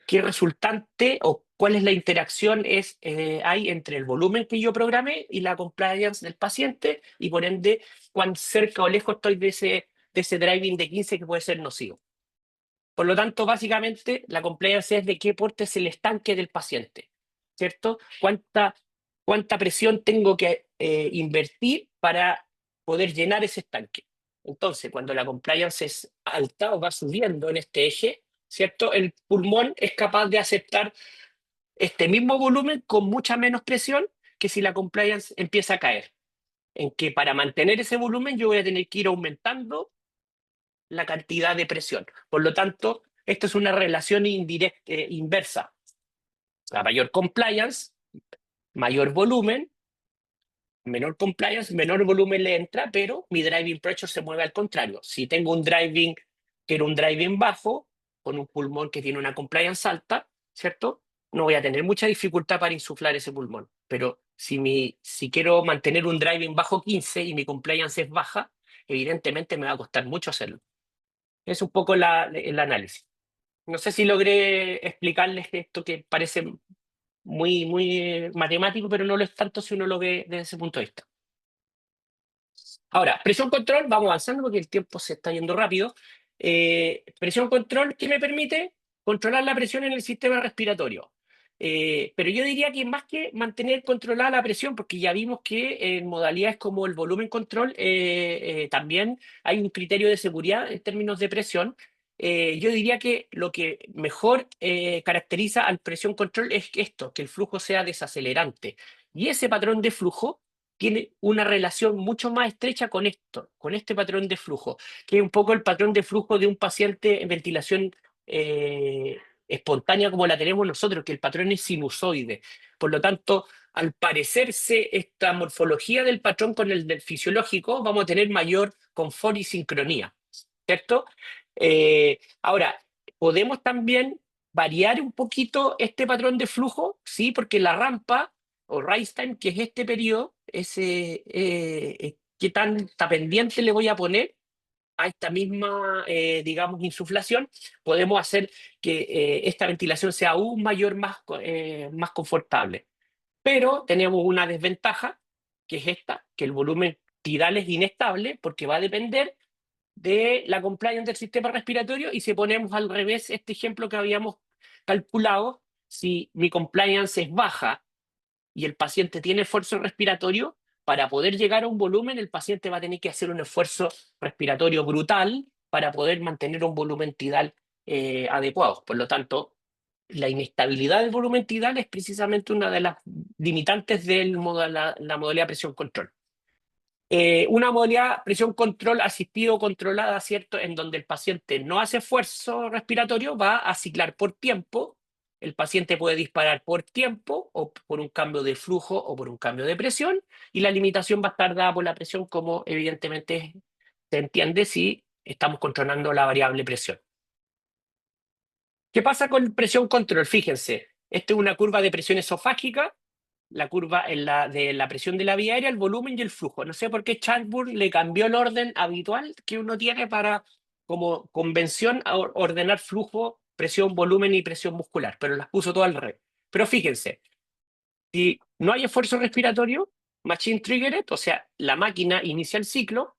qué resultante o cuál es la interacción hay entre el volumen que yo programé y la compliance del paciente y por ende cuán cerca o lejos estoy de ese driving de 15 que puede ser nocivo. Por lo tanto, básicamente, la compliance es de qué porte es el estanque del paciente, ¿cierto? ¿Cuánta presión tengo que invertir para poder llenar ese estanque? Entonces, cuando la compliance es alta o va subiendo en este eje, ¿cierto? El pulmón es capaz de aceptar este mismo volumen con mucha menos presión que si la compliance empieza a caer. En que para mantener ese volumen yo voy a tener que ir aumentando la cantidad de presión. Por lo tanto, esto es una relación indirecta, inversa. La mayor compliance, mayor volumen, menor compliance, menor volumen le entra, pero mi driving pressure se mueve al contrario. Si tengo quiero un driving bajo, con un pulmón que tiene una compliance alta, ¿cierto? No voy a tener mucha dificultad para insuflar ese pulmón. Pero si quiero mantener un driving bajo 15 y mi compliance es baja, evidentemente me va a costar mucho hacerlo. Es un poco el análisis. No sé si logré explicarles esto que parece muy matemático, pero no lo es tanto si uno lo ve desde ese punto de vista. Ahora, presión control, vamos avanzando porque el tiempo se está yendo rápido. Presión control, ¿qué me permite? Controlar la presión en el sistema respiratorio. Pero yo diría que más que mantener controlada la presión, porque ya vimos que en modalidades como el volumen control también hay un criterio de seguridad en términos de presión. Yo diría que lo que mejor caracteriza al presión control es esto, que el flujo sea desacelerante. Y ese patrón de flujo tiene una relación mucho más estrecha con esto, con este patrón de flujo, que es un poco el patrón de flujo de un paciente en ventilación espontánea como la tenemos nosotros, que el patrón es sinusoide. Por lo tanto, al parecerse esta morfología del patrón con el del fisiológico, vamos a tener mayor confort y sincronía. ¿cierto? Ahora, podemos también variar un poquito este patrón de flujo, ¿sí? Porque la rampa o rise time, que es este periodo, qué tanta pendiente le voy a poner a esta misma, digamos, insuflación, podemos hacer que esta ventilación sea aún mayor, más confortable. Pero tenemos una desventaja, que es esta, que el volumen tidal es inestable porque va a depender de la compliance del sistema respiratorio, y si ponemos al revés este ejemplo que habíamos calculado, si mi compliance es baja y el paciente tiene esfuerzo respiratorio, para poder llegar a un volumen, el paciente va a tener que hacer un esfuerzo respiratorio brutal para poder mantener un volumen tidal adecuado. Por lo tanto, la inestabilidad del volumen tidal es precisamente una de las limitantes de la modalidad presión control. Una modalidad presión control asistido o controlada, ¿cierto? En donde el paciente no hace esfuerzo respiratorio, va a ciclar por tiempo. El paciente puede disparar por tiempo o por un cambio de flujo o por un cambio de presión, y la limitación va a estar dada por la presión, como evidentemente se entiende si estamos controlando la variable presión. ¿Qué pasa con presión control? Fíjense, esta es una curva de presión esofágica, la curva de la presión de la vía aérea, el volumen y el flujo. No sé por qué Chatburn le cambió el orden habitual que uno tiene para, como convención, ordenar flujo, presión, volumen y presión muscular, pero las puso todas al revés. Pero fíjense, si no hay esfuerzo respiratorio, machine triggered, o sea, la máquina inicia el ciclo,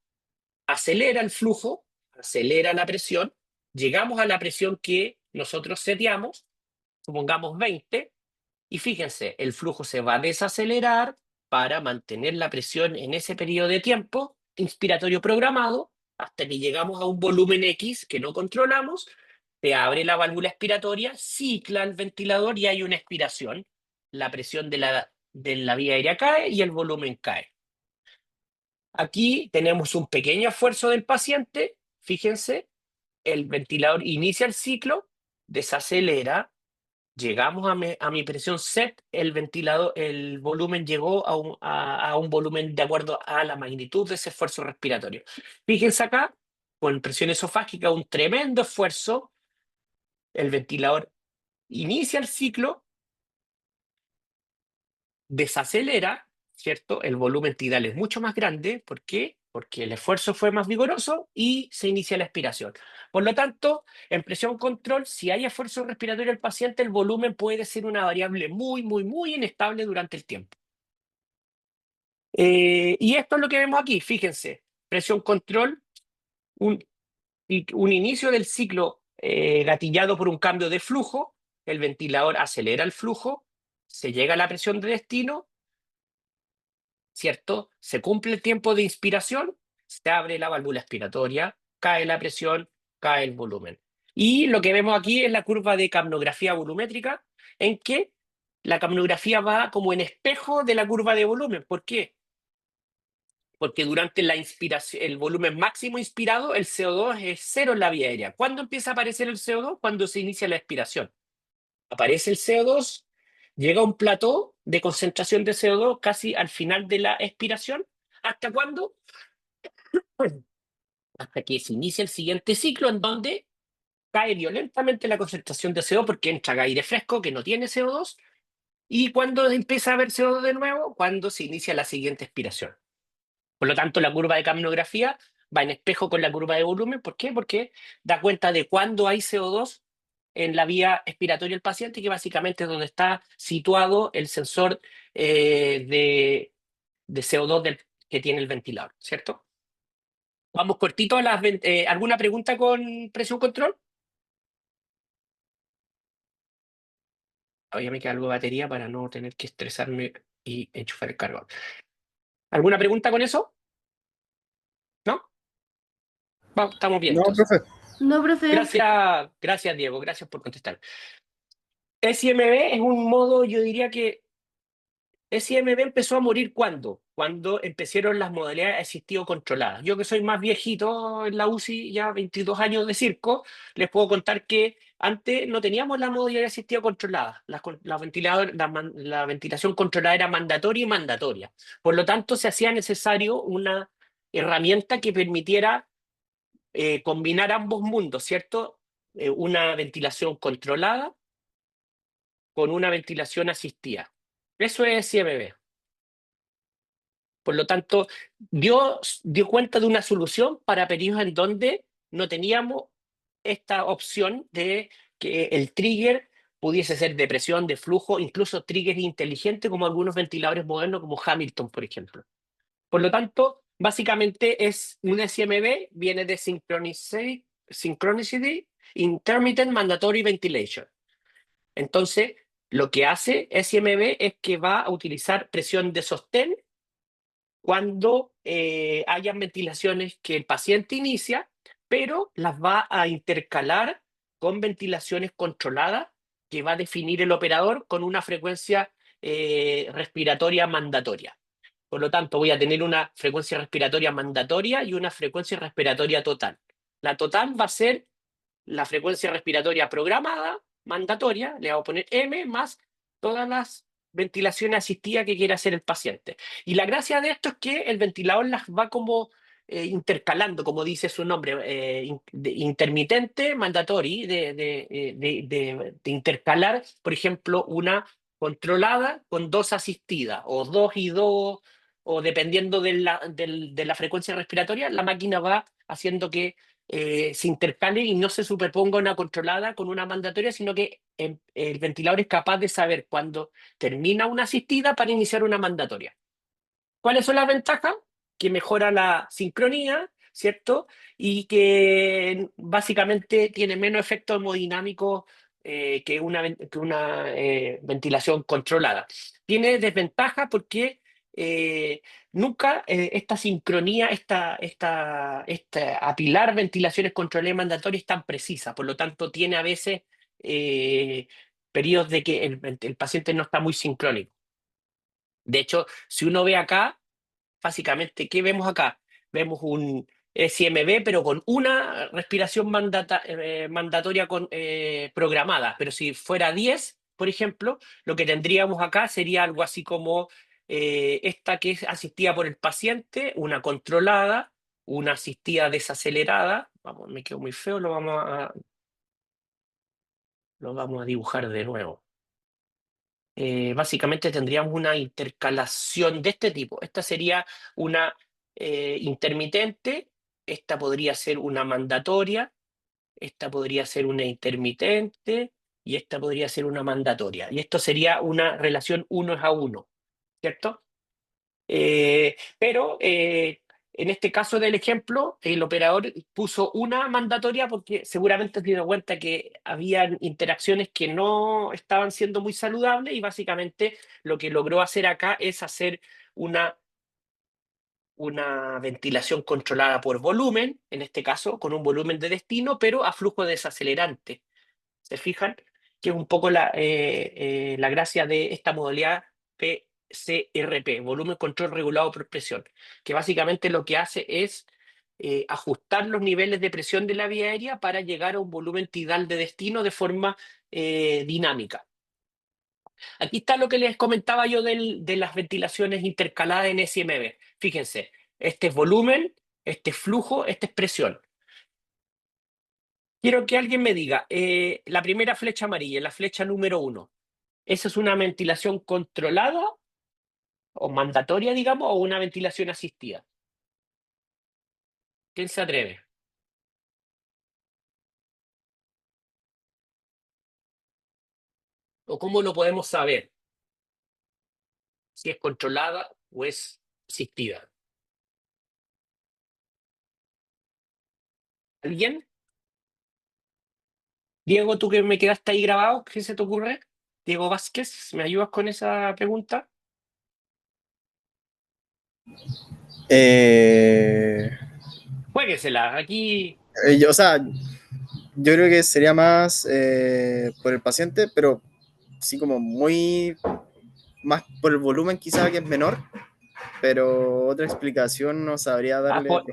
acelera el flujo, acelera la presión, llegamos a la presión que nosotros seteamos, supongamos 20, y fíjense, el flujo se va a desacelerar para mantener la presión en ese periodo de tiempo inspiratorio programado hasta que llegamos a un volumen X que no controlamos, se abre la válvula expiratoria, cicla el ventilador y hay una expiración. La presión de la vía aérea cae y el volumen cae. Aquí tenemos un pequeño esfuerzo del paciente, fíjense, el ventilador inicia el ciclo, desacelera, llegamos a mi presión set, el ventilador, el volumen llegó a un volumen de acuerdo a la magnitud de ese esfuerzo respiratorio. Fíjense acá, con presión esofágica, un tremendo esfuerzo, el ventilador inicia el ciclo, desacelera, ¿cierto? El volumen tidal es mucho más grande. ¿Por qué? Porque el esfuerzo fue más vigoroso y se inicia la expiración. Por lo tanto, en presión control, si hay esfuerzo respiratorio del paciente, el volumen puede ser una variable muy, muy, muy inestable durante el tiempo. Y esto es lo que vemos aquí. Fíjense, presión control, un inicio del ciclo gatillado por un cambio de flujo, el ventilador acelera el flujo, se llega a la presión de destino, ¿cierto? Se cumple el tiempo de inspiración, se abre la válvula expiratoria, cae la presión, cae el volumen. Y lo que vemos aquí es la curva de capnografía volumétrica, en que la capnografía va como en espejo de la curva de volumen. ¿Por qué? Porque durante la inspiración, el volumen máximo inspirado, el CO2 es cero en la vía aérea. ¿Cuándo empieza a aparecer el CO2? Cuando se inicia la expiración. Aparece el CO2, llega a un plató de concentración de CO2 casi al final de la expiración. ¿Hasta cuándo? Hasta que se inicia el siguiente ciclo, en donde cae violentamente la concentración de CO2 porque entra aire fresco que no tiene CO2. ¿Y cuando empieza a haber CO2 de nuevo? Cuando se inicia la siguiente expiración. Por lo tanto, la curva de capnografía va en espejo con la curva de volumen. ¿Por qué? Porque da cuenta de cuándo hay CO2 en la vía expiratoria del paciente, que básicamente es donde está situado el sensor de CO2 que tiene el ventilador, ¿cierto? Vamos cortito a ¿alguna pregunta con presión control? Todavía me queda algo de batería para no tener que estresarme y enchufar el cargador. ¿Alguna pregunta con eso? ¿No? Vamos, estamos bien No, entonces. profe. No, profe. Gracias Diego, gracias por contestar. SIMB es un modo, yo diría que SIMB empezó a morir ¿cuándo? Cuando empezaron las modalidades asistido controladas. Yo que soy más viejito en la UCI, ya 22 años de circo, les puedo contar que antes no teníamos la modalidad asistido controlada. La ventilación controlada era mandatoria y mandatoria. Por lo tanto, se hacía necesario una herramienta que permitiera combinar ambos mundos, ¿cierto? Una ventilación controlada con una ventilación asistida. Eso es SIMB. Por lo tanto, dio cuenta de una solución para periodos en donde no teníamos esta opción de que el trigger pudiese ser de presión, de flujo, incluso trigger inteligente como algunos ventiladores modernos como Hamilton, por ejemplo. Por lo tanto, básicamente es un SMB, viene de Synchronicity Intermittent Mandatory Ventilation. Entonces, lo que hace SMB es que va a utilizar presión de sostén cuando hayan ventilaciones que el paciente inicia, pero las va a intercalar con ventilaciones controladas que va a definir el operador con una frecuencia respiratoria mandatoria. Por lo tanto, voy a tener una frecuencia respiratoria mandatoria y una frecuencia respiratoria total. La total va a ser la frecuencia respiratoria programada, mandatoria, le vamos a poner M, más todas las ventilaciones asistidas que quiera hacer el paciente. Y la gracia de esto es que el ventilador las va como intercalando, como dice su nombre, intermitente, mandatory, de intercalar, por ejemplo, una controlada con dos asistidas, o dos y dos, o dependiendo de la frecuencia respiratoria, la máquina va haciendo que se intercale y no se superponga una controlada con una mandatoria, sino que el ventilador es capaz de saber cuándo termina una asistida para iniciar una mandatoria. ¿Cuáles son las ventajas? Que mejora la sincronía, ¿cierto? Y que básicamente tiene menos efecto hemodinámico que una ventilación controlada. Tiene desventajas porque nunca esta sincronía, esta apilar ventilaciones controladas y mandatorias es tan precisa. Por lo tanto, tiene a veces periodos de que el paciente no está muy sincrónico. De hecho, si uno ve acá, básicamente, ¿qué vemos acá? Vemos un SIMB, pero con una respiración mandatoria programada. Pero si fuera 10, por ejemplo, lo que tendríamos acá sería algo así como esta que es asistida por el paciente, una controlada, una asistida desacelerada. Vamos, me quedó muy feo, lo vamos a dibujar de nuevo. Básicamente tendríamos una intercalación de este tipo. Esta sería una intermitente, esta podría ser una mandatoria, esta podría ser una intermitente y esta podría ser una mandatoria. Y esto sería una relación 1:1, ¿cierto? Pero en este caso del ejemplo, el operador puso una mandatoria porque seguramente se dio cuenta que habían interacciones que no estaban siendo muy saludables y básicamente lo que logró hacer acá es hacer una ventilación controlada por volumen, en este caso con un volumen de destino, pero a flujo desacelerante. ¿Se fijan? Que es un poco la gracia de esta modalidad PCRP, volumen control regulado por presión, que básicamente lo que hace es ajustar los niveles de presión de la vía aérea para llegar a un volumen tidal de destino de forma dinámica. Aquí está lo que les comentaba yo de las ventilaciones intercaladas en SIMB. Fíjense, este es volumen, este es flujo, este es presión. Quiero que alguien me diga, la primera flecha amarilla, la flecha número 1, ¿esa es una ventilación controlada o mandatoria, digamos, o una ventilación asistida? ¿Quién se atreve? ¿O cómo lo podemos saber si es controlada o es asistida? ¿Alguien? Diego, tú que me quedaste ahí grabado, ¿qué se te ocurre? Diego Vázquez, ¿me ayudas con esa pregunta? Eh, Juéguesela, aquí. o sea, yo creo que sería más por el paciente, pero sí como muy más por el volumen quizá que es menor, pero otra explicación no sabría darle, profe.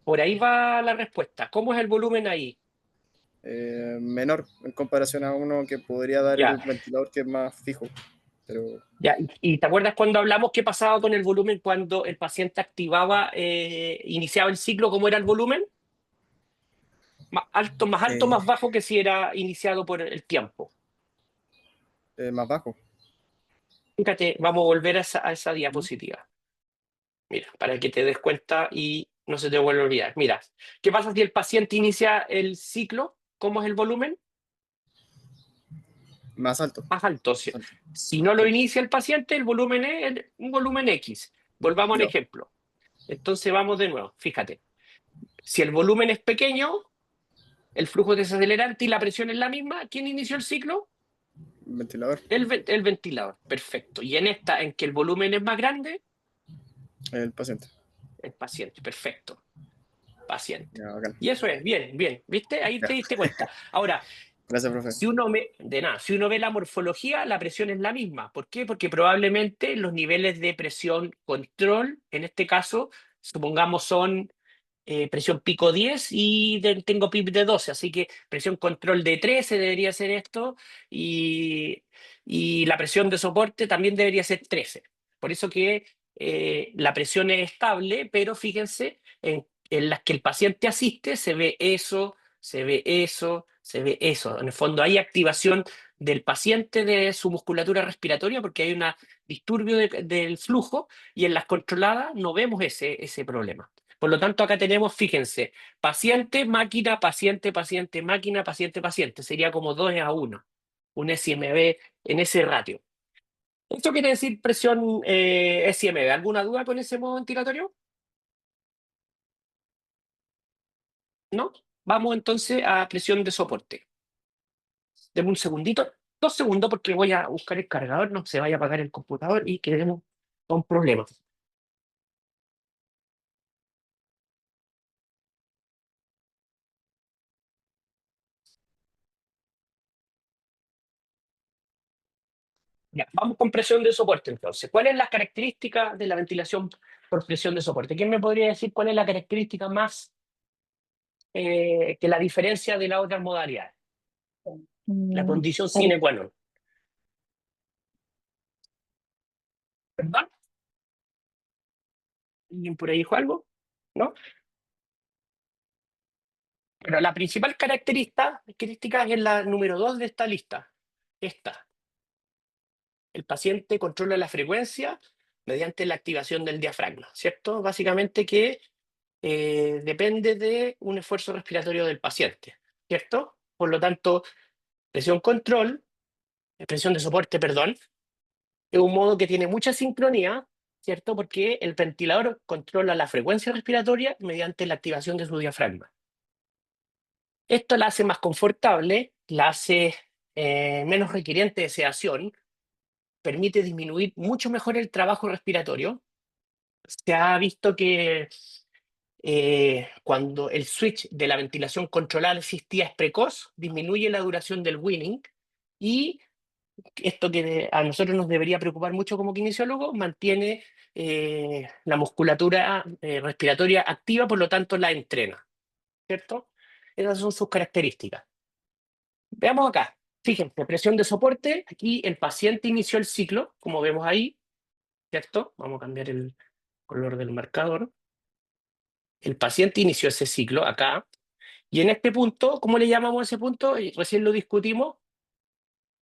Por ahí va la respuesta. ¿Cómo es el volumen ahí? Menor en comparación a uno que podría dar Ya. el ventilador que es más fijo. Pero Ya, ¿y te acuerdas cuando hablamos qué pasaba con el volumen cuando el paciente iniciaba el ciclo, cómo era el volumen? Más alto, más bajo que si era iniciado por el tiempo. Más bajo. Fíjate, vamos a volver a esa diapositiva. Mira, para que te des cuenta y no se te vuelva a olvidar. Mira, ¿qué pasa si el paciente inicia el ciclo? ¿Cómo es el volumen? Más alto. Más alto. Si no lo inicia el paciente, el volumen es un volumen X. Volvamos al Ya. ejemplo. Entonces vamos de nuevo. Fíjate, si el volumen es pequeño, el flujo desacelerante y la presión es la misma, ¿quién inició el ciclo? Ventilador. El ventilador. Perfecto. Y en esta, en que el volumen es más grande, El paciente. el paciente. Perfecto. Paciente. Ya, bacán. Y eso es, bien, bien. ¿Viste? Ahí Ya. te diste cuenta. Ahora, Gracias, profe. si uno ve la morfología, la presión es la misma. ¿Por qué? Porque probablemente los niveles de presión control, en este caso, supongamos son presión pico 10 y tengo PIB de 12, así que presión control de 13 debería ser esto y la presión de soporte también debería ser 13. Por eso que la presión es estable, pero fíjense en las que el paciente asiste se ve eso, se ve eso, se ve eso. En el fondo hay activación del paciente de su musculatura respiratoria porque hay un disturbio del flujo y en las controladas no vemos ese problema. Por lo tanto, acá tenemos, fíjense, paciente, máquina, paciente, paciente, máquina, paciente, paciente. Sería como 2:1, un SMB en ese ratio. Esto quiere decir presión SMB. ¿Alguna duda con ese modo ventilatorio? ¿No? Vamos entonces a presión de soporte. Deme un segundito, 2 segundos, porque voy a buscar el cargador, no se vaya a apagar el computador y quedemos con problemas. Ya, vamos con presión de soporte entonces. ¿Cuál es la característica de la ventilación por presión de soporte? ¿Quién me podría decir cuál es la característica más que la diferencia de las otras modalidades? La Mm, condición el- sine qua non. ¿Perdón? ¿Alguien por ahí dijo algo? ¿No? Pero la principal característica es la número 2 de esta lista. Esta. El paciente controla la frecuencia mediante la activación del diafragma, ¿cierto? Básicamente que depende de un esfuerzo respiratorio del paciente, ¿cierto? Por lo tanto, presión de soporte, perdón, es un modo que tiene mucha sincronía, ¿cierto? Porque el ventilador controla la frecuencia respiratoria mediante la activación de su diafragma. Esto la hace más confortable, la hace menos requiriente de sedación, permite disminuir mucho mejor el trabajo respiratorio. Se ha visto que cuando el switch de la ventilación controlada existía es precoz, disminuye la duración del weaning y esto que a nosotros nos debería preocupar mucho como kinesiólogos, mantiene la musculatura respiratoria activa, por lo tanto la entrena, ¿cierto? Esas son sus características. Veamos acá. Fíjense, presión de soporte. Aquí el paciente inició el ciclo, como vemos ahí, ¿cierto? Vamos a cambiar el color del marcador. El paciente inició ese ciclo acá. Y en este punto, ¿cómo le llamamos a ese punto? Recién lo discutimos,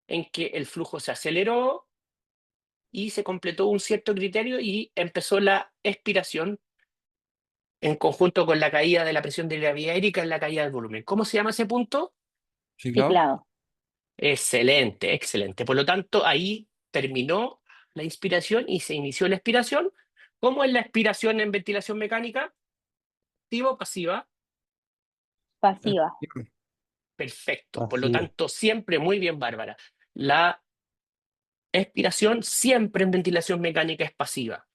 en que el flujo se aceleró y se completó un cierto criterio y empezó la expiración en conjunto con la caída de la presión de la vía aérea y la caída del volumen. ¿Cómo se llama ese punto? Ciclado. ciclado. Excelente, excelente. Por lo tanto, ahí terminó la inspiración y se inició la expiración. ¿Cómo es la expiración en ventilación mecánica? ¿Activa o pasiva? Pasiva. Perfecto. Por lo Pasiva. tanto, siempre, muy bien, Bárbara. La expiración siempre en ventilación mecánica es pasiva.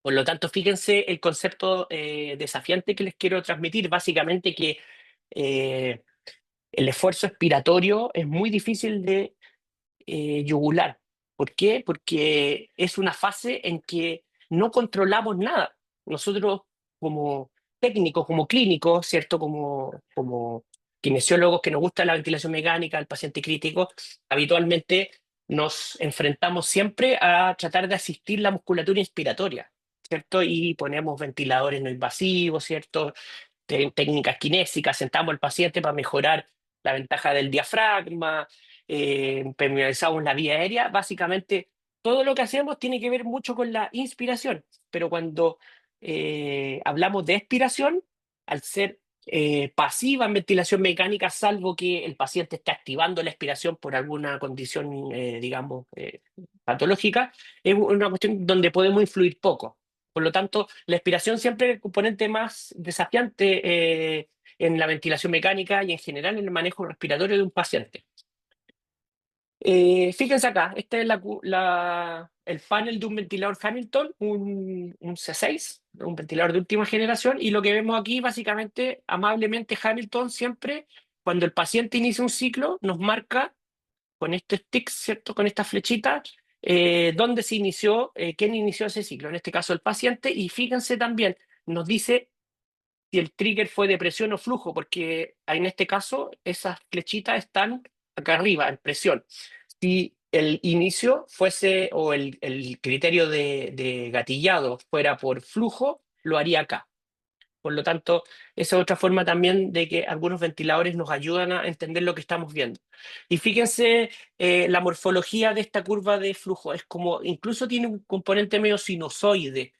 Por lo tanto, fíjense el concepto desafiante que les quiero transmitir, básicamente que el esfuerzo expiratorio es muy difícil de yugular. ¿Por qué? Porque es una fase en que no controlamos nada. Nosotros como técnicos, como clínicos, ¿cierto? Como kinesiólogos que nos gusta la ventilación mecánica, el paciente crítico, habitualmente nos enfrentamos siempre a tratar de asistir la musculatura inspiratoria, ¿cierto? Y ponemos ventiladores no invasivos, ¿cierto? técnicas kinésicas, sentamos al paciente para mejorar la ventaja del diafragma, permeabilizamos la vía aérea. Básicamente, todo lo que hacemos tiene que ver mucho con la inspiración, pero cuando hablamos de expiración, al ser pasiva en ventilación mecánica, salvo que el paciente esté activando la expiración por alguna condición, digamos, patológica, es una cuestión donde podemos influir poco. Por lo tanto, la expiración siempre es el componente más desafiante en la ventilación mecánica y en general en el manejo respiratorio de un paciente. Fíjense acá, este es el panel de un ventilador Hamilton, un C6, un ventilador de última generación, y lo que vemos aquí, básicamente, amablemente Hamilton siempre, cuando el paciente inicia un ciclo, nos marca con este stick, ¿cierto? Con esta flechita, dónde se inició, quién inició ese ciclo, en este caso el paciente, y fíjense también, nos dice si el trigger fue de presión o flujo, porque en este caso esas flechitas están acá arriba, en presión. Si el inicio fuese, o el criterio de gatillado fuera por flujo, lo haría acá. Por lo tanto, esa es otra forma también de que algunos ventiladores nos ayudan a entender lo que estamos viendo. Y fíjense la morfología de esta curva de flujo. Es como, incluso tiene un componente medio sinusoide,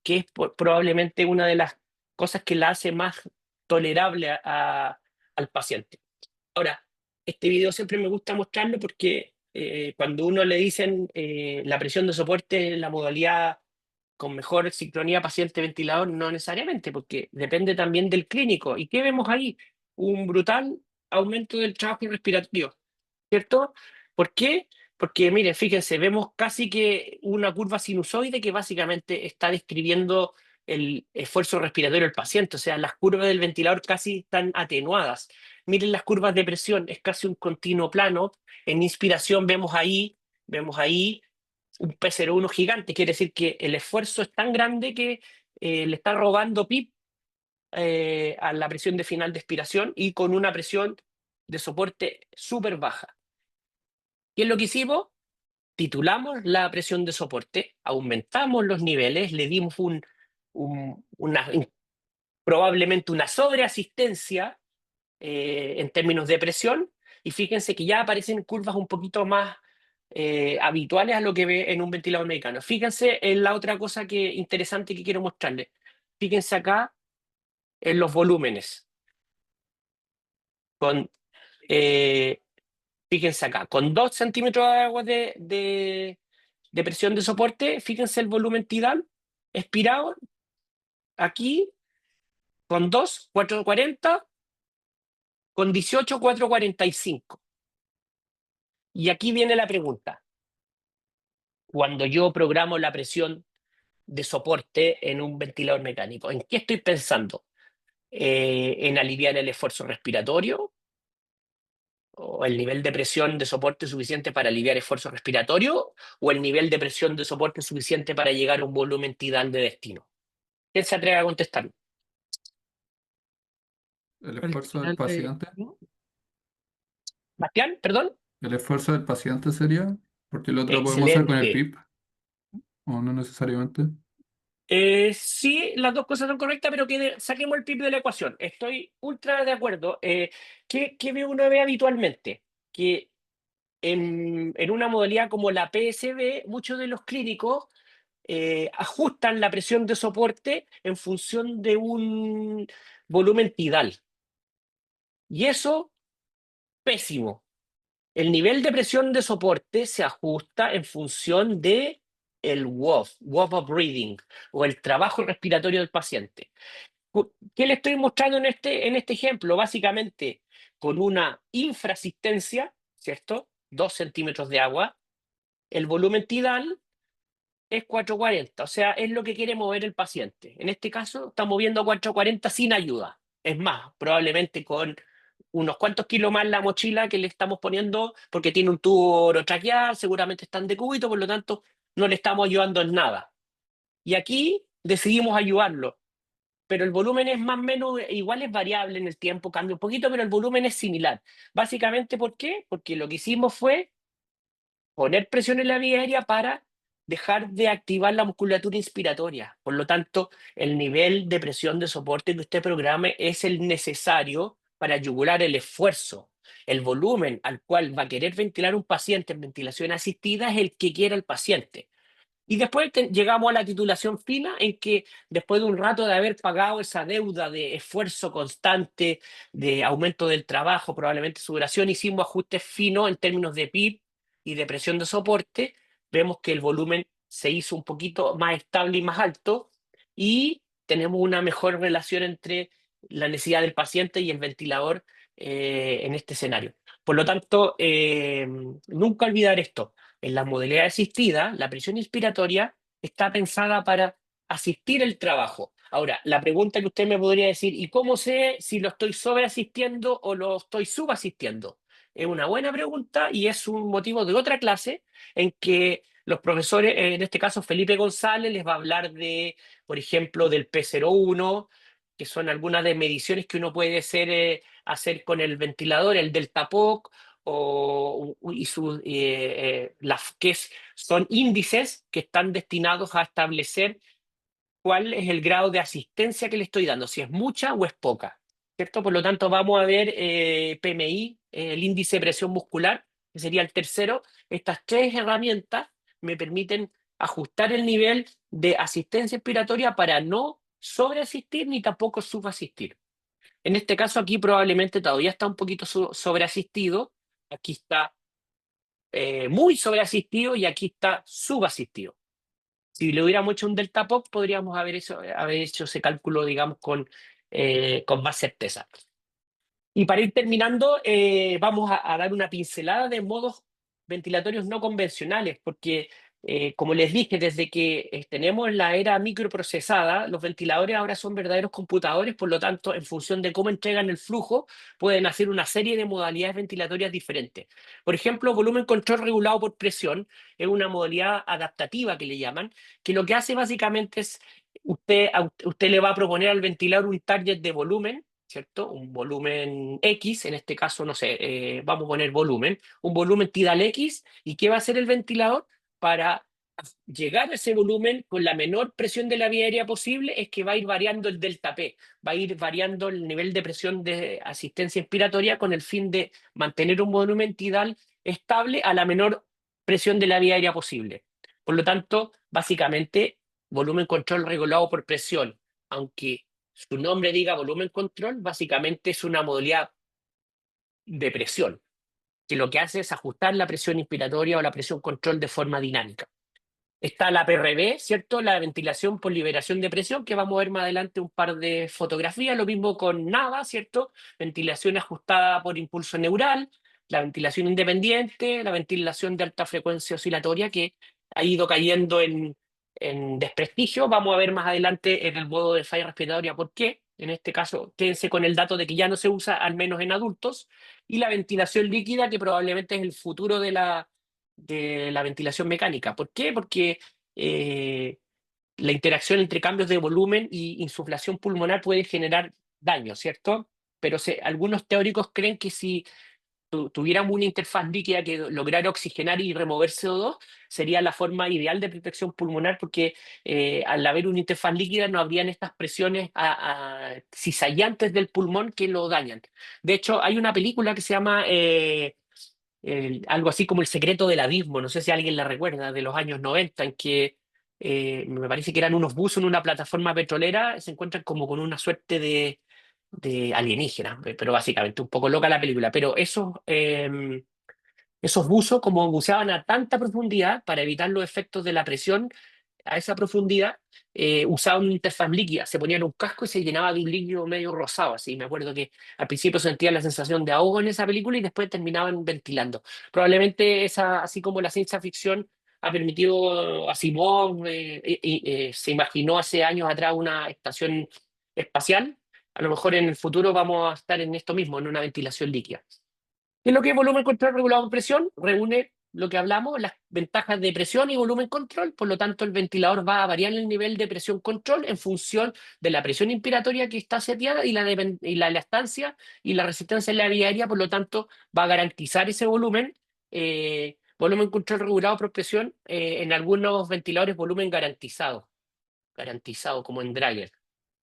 que es probablemente una de las cosas que la hace más tolerable al paciente. Ahora, este video siempre me gusta mostrarlo porque cuando uno le dicen la presión de soporte en la modalidad con mejor sincronía paciente-ventilador, no necesariamente, porque depende también del clínico. ¿Y qué vemos ahí? Un brutal aumento del trabajo respiratorio, ¿cierto? ¿Por qué? Porque, miren, fíjense, vemos casi que una curva sinusoide que básicamente está describiendo el esfuerzo respiratorio del paciente. O sea, las curvas del ventilador casi están atenuadas. Miren las curvas de presión, es casi un continuo plano. En inspiración vemos ahí un P01 gigante, quiere decir que el esfuerzo es tan grande que le está robando PIB a la presión de final de expiración y con una presión de soporte súper baja. ¿Qué es lo que hicimos? Titulamos la presión de soporte, aumentamos los niveles, le dimos probablemente una sobreasistencia en términos de presión, y fíjense que ya aparecen curvas un poquito más habituales a lo que ve en un ventilador mecánico. Fíjense en la otra cosa interesante que quiero mostrarles. Fíjense acá en los volúmenes. Fíjense acá, con 2 centímetros de agua de presión de soporte, fíjense el volumen tidal expirado aquí con 2, 440, con 18, 445. Y aquí viene la pregunta. Cuando yo programo la presión de soporte en un ventilador mecánico, ¿en qué estoy pensando? ¿En aliviar el esfuerzo respiratorio? ¿O el nivel de presión de soporte suficiente para aliviar esfuerzo respiratorio? ¿O el nivel de presión de soporte suficiente para llegar a un volumen tidal de destino? ¿Quién se atreve a contestar? El El esfuerzo del final de- paciente. Bastián, perdón. El esfuerzo del paciente sería, porque el otro podemos hacer con el Excelente. PIP, o no necesariamente. Sí, las dos cosas son correctas, pero saquemos el PIB de la ecuación. Estoy ultra de acuerdo. ¿Qué uno ve habitualmente? Que en una modalidad como la PSB, muchos de los clínicos ajustan la presión de soporte en función de un volumen tidal. Y eso, pésimo. El nivel de presión de soporte se ajusta en función de el walk of breathing, o el trabajo respiratorio del paciente. ¿Qué le estoy mostrando en este ejemplo? Básicamente, con una infrasistencia, ¿cierto? 2 centímetros de agua, el volumen tidal es 440, o sea, es lo que quiere mover el paciente. En este caso, está moviendo 440 sin ayuda. Es más, probablemente con unos cuantos kilos más la mochila que le estamos poniendo, porque tiene un tubo orotraqueal, seguramente está en decúbito, por lo tanto, no le estamos ayudando en nada. Y aquí decidimos ayudarlo, pero el volumen es más o menos, igual es variable en el tiempo, cambia un poquito, pero el volumen es similar. Básicamente, ¿por qué? Porque lo que hicimos fue poner presión en la vía aérea para dejar de activar la musculatura inspiratoria. Por lo tanto, el nivel de presión de soporte que usted programe es el necesario para yugular el esfuerzo. El volumen al cual va a querer ventilar un paciente en ventilación asistida es el que quiera el paciente. Y después llegamos a la titulación fina, en que después de un rato de haber pagado esa deuda de esfuerzo constante, de aumento del trabajo, probablemente su duración, hicimos ajustes finos en términos de PIB y de presión de soporte. Vemos que el volumen se hizo un poquito más estable y más alto, y tenemos una mejor relación entre la necesidad del paciente y el ventilador en este escenario. Por lo tanto, nunca olvidar esto. En la modalidad asistida, la presión inspiratoria está pensada para asistir el trabajo. Ahora, la pregunta que usted me podría decir, ¿y cómo sé si lo estoy sobreasistiendo o lo estoy subasistiendo? Es una buena pregunta y es un motivo de otra clase en que los profesores, en este caso Felipe González, les va a hablar de, por ejemplo, del P01, que son algunas de mediciones que uno puede hacer con el ventilador, el delta POC, y son índices que están destinados a establecer cuál es el grado de asistencia que le estoy dando, si es mucha o es poca, ¿cierto? Por lo tanto, vamos a ver PMI, el índice de presión muscular, que sería el tercero. Estas tres herramientas me permiten ajustar el nivel de asistencia inspiratoria para no sobreasistir ni tampoco subasistir. En este caso aquí probablemente todavía está un poquito sobreasistido. Aquí está muy sobreasistido y aquí está subasistido. Si le hubiéramos hecho un delta POC, podríamos haber hecho ese cálculo, digamos, con más certeza. Y para ir terminando, vamos a dar una pincelada de modos ventilatorios no convencionales, porque como les dije, desde que tenemos la era microprocesada, los ventiladores ahora son verdaderos computadores. Por lo tanto, en función de cómo entregan el flujo, pueden hacer una serie de modalidades ventilatorias diferentes. Por ejemplo, volumen control regulado por presión es una modalidad adaptativa que le llaman, que lo que hace básicamente es, usted le va a proponer al ventilador un target de volumen, ¿cierto? Un volumen X, en este caso, no sé, vamos a poner un volumen tidal X. ¿Y qué va a hacer el ventilador? Para llegar a ese volumen con la menor presión de la vía aérea posible, es que va a ir variando el delta P, va a ir variando el nivel de presión de asistencia inspiratoria con el fin de mantener un volumen tidal estable a la menor presión de la vía aérea posible. Por lo tanto, básicamente, volumen control regulado por presión, aunque su nombre diga volumen control, básicamente es una modalidad de presión, que lo que hace es ajustar la presión inspiratoria o la presión control de forma dinámica. Está la PRB, ¿cierto? La ventilación por liberación de presión, que vamos a ver más adelante un par de fotografías. Lo mismo con NAVA, ¿cierto? Ventilación ajustada por impulso neural, la ventilación independiente, la ventilación de alta frecuencia oscilatoria, que ha ido cayendo en desprestigio. Vamos a ver más adelante en el modo de falla respiratoria por qué. En este caso, quédense con el dato de que ya no se usa, al menos en adultos. Y la ventilación líquida, que probablemente es el futuro de la ventilación mecánica. ¿Por qué? Porque la interacción entre cambios de volumen y insuflación pulmonar puede generar daño, ¿cierto? Pero algunos teóricos creen que si tuviéramos una interfaz líquida que lograra oxigenar y remover CO2, sería la forma ideal de protección pulmonar, porque al haber una interfaz líquida no habrían estas presiones cizallantes del pulmón que lo dañan. De hecho, hay una película que se llama algo así como El secreto del abismo, no sé si alguien la recuerda, de los años 90, en que me parece que eran unos buzos en una plataforma petrolera, se encuentran como con una suerte de alienígena, pero básicamente un poco loca la película. Pero esos buzos, como buceaban a tanta profundidad para evitar los efectos de la presión a esa profundidad, usaban una interfaz líquida, se ponían un casco y se llenaba de un líquido medio rosado, así. Me acuerdo que al principio sentían la sensación de ahogo en esa película y después terminaban ventilando. Probablemente así como la ciencia ficción ha permitido, Asimov se imaginó hace años atrás una estación espacial, a lo mejor en el futuro vamos a estar en esto mismo, en una ventilación líquida. ¿Qué es lo que es volumen control regulado por presión? Reúne lo que hablamos, las ventajas de presión y volumen control. Por lo tanto, el ventilador va a variar el nivel de presión control en función de la presión inspiratoria que está seteada y la elastancia y la resistencia en la vía aérea. Por lo tanto, va a garantizar ese volumen volumen control regulado por presión, en algunos ventiladores volumen garantizado, como en Dryer.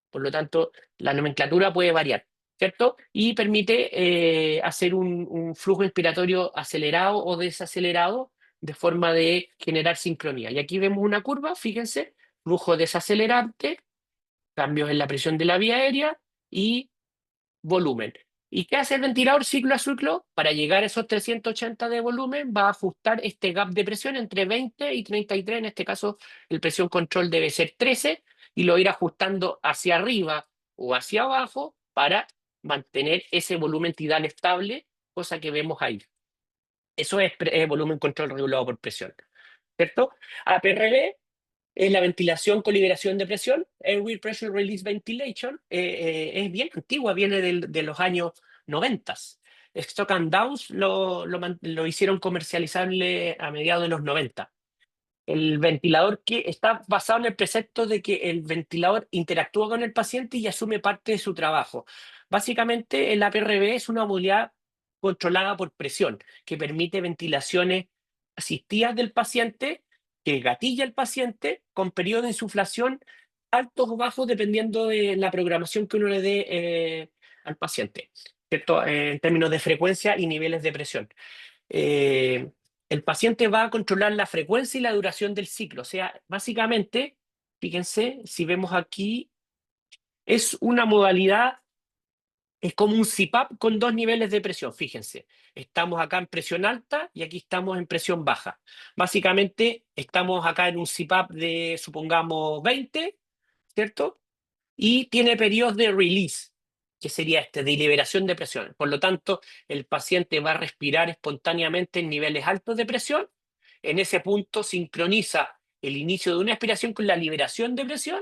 Por lo tanto, la nomenclatura puede variar, ¿cierto? Y permite hacer un flujo inspiratorio acelerado o desacelerado de forma de generar sincronía. Y aquí vemos una curva, fíjense, flujo desacelerante, cambios en la presión de la vía aérea y volumen. ¿Y qué hace el ventilador ciclo a ciclo? Para llegar a esos 380 de volumen, va a ajustar este gap de presión entre 20 y 33. En este caso, el presión control debe ser 13 y lo ir ajustando hacia arriba o hacia abajo para mantener ese volumen tidal estable, cosa que vemos ahí. Eso es volumen control regulado por presión, ¿cierto? APRB es la ventilación con liberación de presión, Airwheel Pressure Release Ventilation, es bien antigua, viene de los años 90. Stock and Downs lo hicieron comercializable a mediados de los 90. El ventilador que está basado en el precepto de que el ventilador interactúa con el paciente y asume parte de su trabajo. Básicamente, el APRB es una modalidad controlada por presión que permite ventilaciones asistidas del paciente, que gatilla al paciente con periodos de insuflación altos o bajos dependiendo de la programación que uno le dé al paciente, ¿cierto? En términos de frecuencia y niveles de presión. El paciente va a controlar la frecuencia y la duración del ciclo. O sea, básicamente, fíjense, si vemos aquí, es una modalidad, es como un CPAP con 2 niveles de presión. Fíjense, estamos acá en presión alta y aquí estamos en presión baja. Básicamente, estamos acá en un CPAP de, supongamos, 20, ¿cierto? Y tiene periodos de release, que sería de liberación de presión. Por lo tanto, el paciente va a respirar espontáneamente en niveles altos de presión. En ese punto sincroniza el inicio de una expiración con la liberación de presión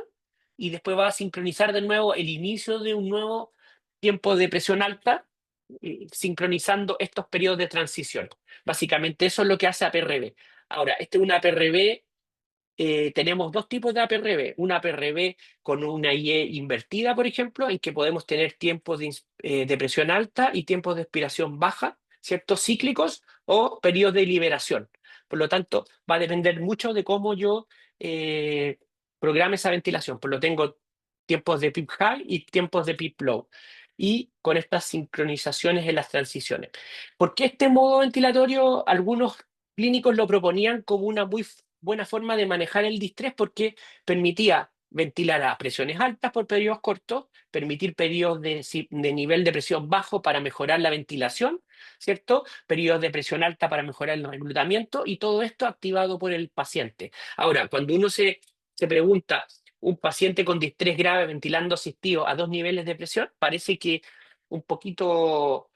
y después va a sincronizar de nuevo el inicio de un nuevo tiempo de presión alta, sincronizando estos periodos de transición. Básicamente eso es lo que hace APRB. Ahora, este es una APRB. Tenemos 2 tipos de APRB. Una APRB con una IE invertida, por ejemplo, en que podemos tener tiempos de presión alta y tiempos de expiración baja, ¿cierto? Cíclicos o periodos de liberación. Por lo tanto, va a depender mucho de cómo yo programe esa ventilación. Por lo tengo tiempos de PIP high y tiempos de PIP low. Y con estas sincronizaciones en las transiciones. ¿Por qué este modo ventilatorio? Algunos clínicos lo proponían como una muy buena forma de manejar el distrés porque permitía ventilar a presiones altas por periodos cortos, permitir periodos de nivel de presión bajo para mejorar la ventilación, ¿cierto? Periodos de presión alta para mejorar el reclutamiento y todo esto activado por el paciente. Ahora, cuando uno se pregunta, un paciente con distrés grave ventilando asistido a 2 niveles de presión, parece que un poquito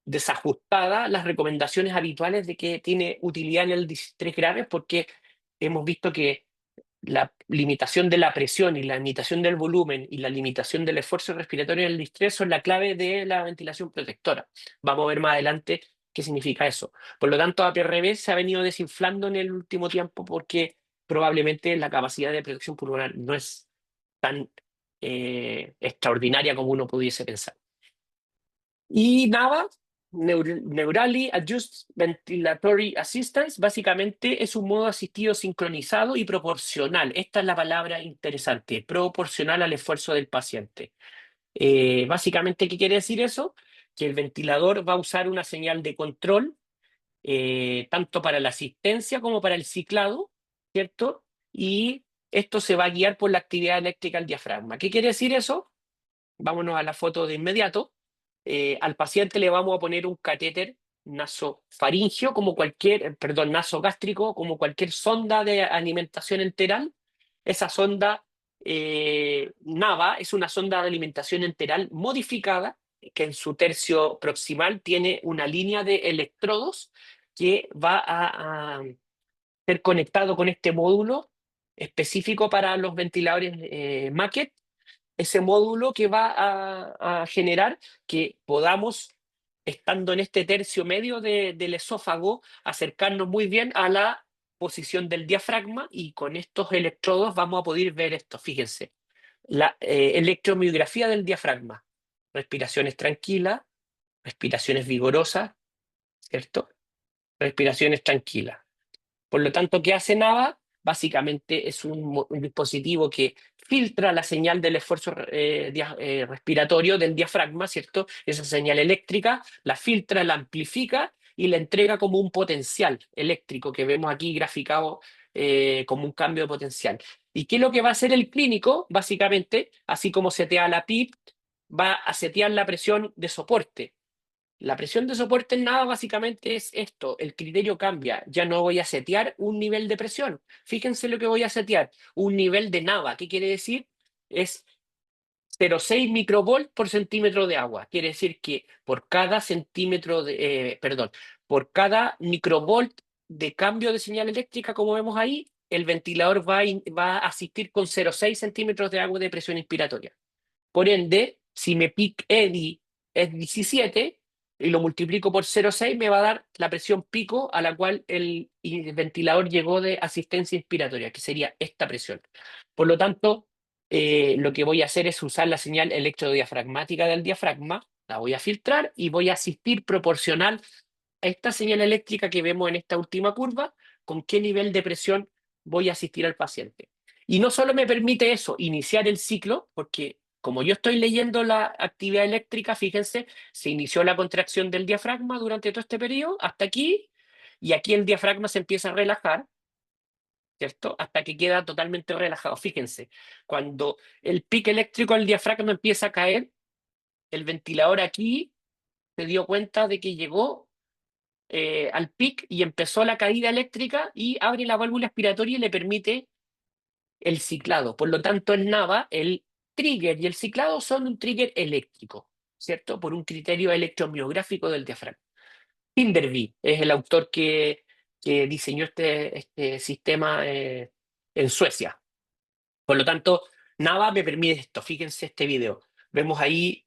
desajustada las recomendaciones habituales de que tiene utilidad en el distrés grave porque hemos visto que la limitación de la presión y la limitación del volumen y la limitación del esfuerzo respiratorio en el distrés son la clave de la ventilación protectora. Vamos a ver más adelante qué significa eso. Por lo tanto, APRB se ha venido desinflando en el último tiempo porque probablemente la capacidad de protección pulmonar no es tan extraordinaria como uno pudiese pensar. Y NAVA, Neurally Adjust Ventilatory Assistance, básicamente es un modo asistido sincronizado y proporcional. Esta es la palabra interesante, proporcional al esfuerzo del paciente. Básicamente, ¿qué quiere decir eso? Que el ventilador va a usar una señal de control, tanto para la asistencia como para el ciclado, ¿cierto? Y esto se va a guiar por la actividad eléctrica del diafragma. ¿Qué quiere decir eso? Vámonos a la foto de inmediato. Al paciente le vamos a poner un catéter nasofaringeo, como cualquier, perdón, nasogástrico, como cualquier sonda de alimentación enteral. Esa sonda NAVA es una sonda de alimentación enteral modificada, que en su tercio proximal tiene una línea de electrodos que va a ser conectado con este módulo específico para los ventiladores Maquet. Ese módulo que va a generar que podamos, estando en este tercio medio del esófago, acercarnos muy bien a la posición del diafragma y con estos electrodos vamos a poder ver esto. Fíjense, la electromiografía del diafragma. Respiraciones tranquilas, respiraciones vigorosas, ¿cierto? Respiraciones tranquilas. Por lo tanto, ¿qué hace NAVA? Básicamente es un dispositivo que filtra la señal del esfuerzo respiratorio del diafragma, ¿cierto? Esa señal eléctrica, la filtra, la amplifica y la entrega como un potencial eléctrico que vemos aquí graficado como un cambio de potencial. ¿Y qué es lo que va a hacer el clínico? Básicamente, así como setea la PIP, va a setear la presión de soporte. La presión de soporte en NAVA básicamente es esto, el criterio cambia, ya no voy a setear un nivel de presión. Fíjense lo que voy a setear, un nivel de NAVA. ¿Qué quiere decir? Es 0,6 microvolt por centímetro de agua. Quiere decir que por cada por cada microvolt de cambio de señal eléctrica, como vemos ahí, el ventilador va a asistir con 0,6 centímetros de agua de presión inspiratoria. Por ende, si mi peak eddy es 17 y lo multiplico por 0,6, me va a dar la presión pico a la cual el ventilador llegó de asistencia inspiratoria, que sería esta presión. Por lo tanto, lo que voy a hacer es usar la señal electrodiafragmática del diafragma, la voy a filtrar y voy a asistir proporcional a esta señal eléctrica que vemos en esta última curva, con qué nivel de presión voy a asistir al paciente. Y no solo me permite eso, iniciar el ciclo, porque como yo estoy leyendo la actividad eléctrica, fíjense, se inició la contracción del diafragma durante todo este periodo, hasta aquí, y aquí el diafragma se empieza a relajar, ¿cierto? Hasta que queda totalmente relajado. Fíjense, cuando el pico eléctrico del diafragma empieza a caer, el ventilador aquí se dio cuenta de que llegó al pic y empezó la caída eléctrica y abre la válvula expiratoria y le permite el ciclado. Por lo tanto, en NAVA, el trigger y el ciclado son un trigger eléctrico, ¿cierto? Por un criterio electromiográfico del diafragma. Kinderby es el autor que diseñó este sistema en Suecia. Por lo tanto, NAVA me permite esto. Fíjense este video. Vemos ahí,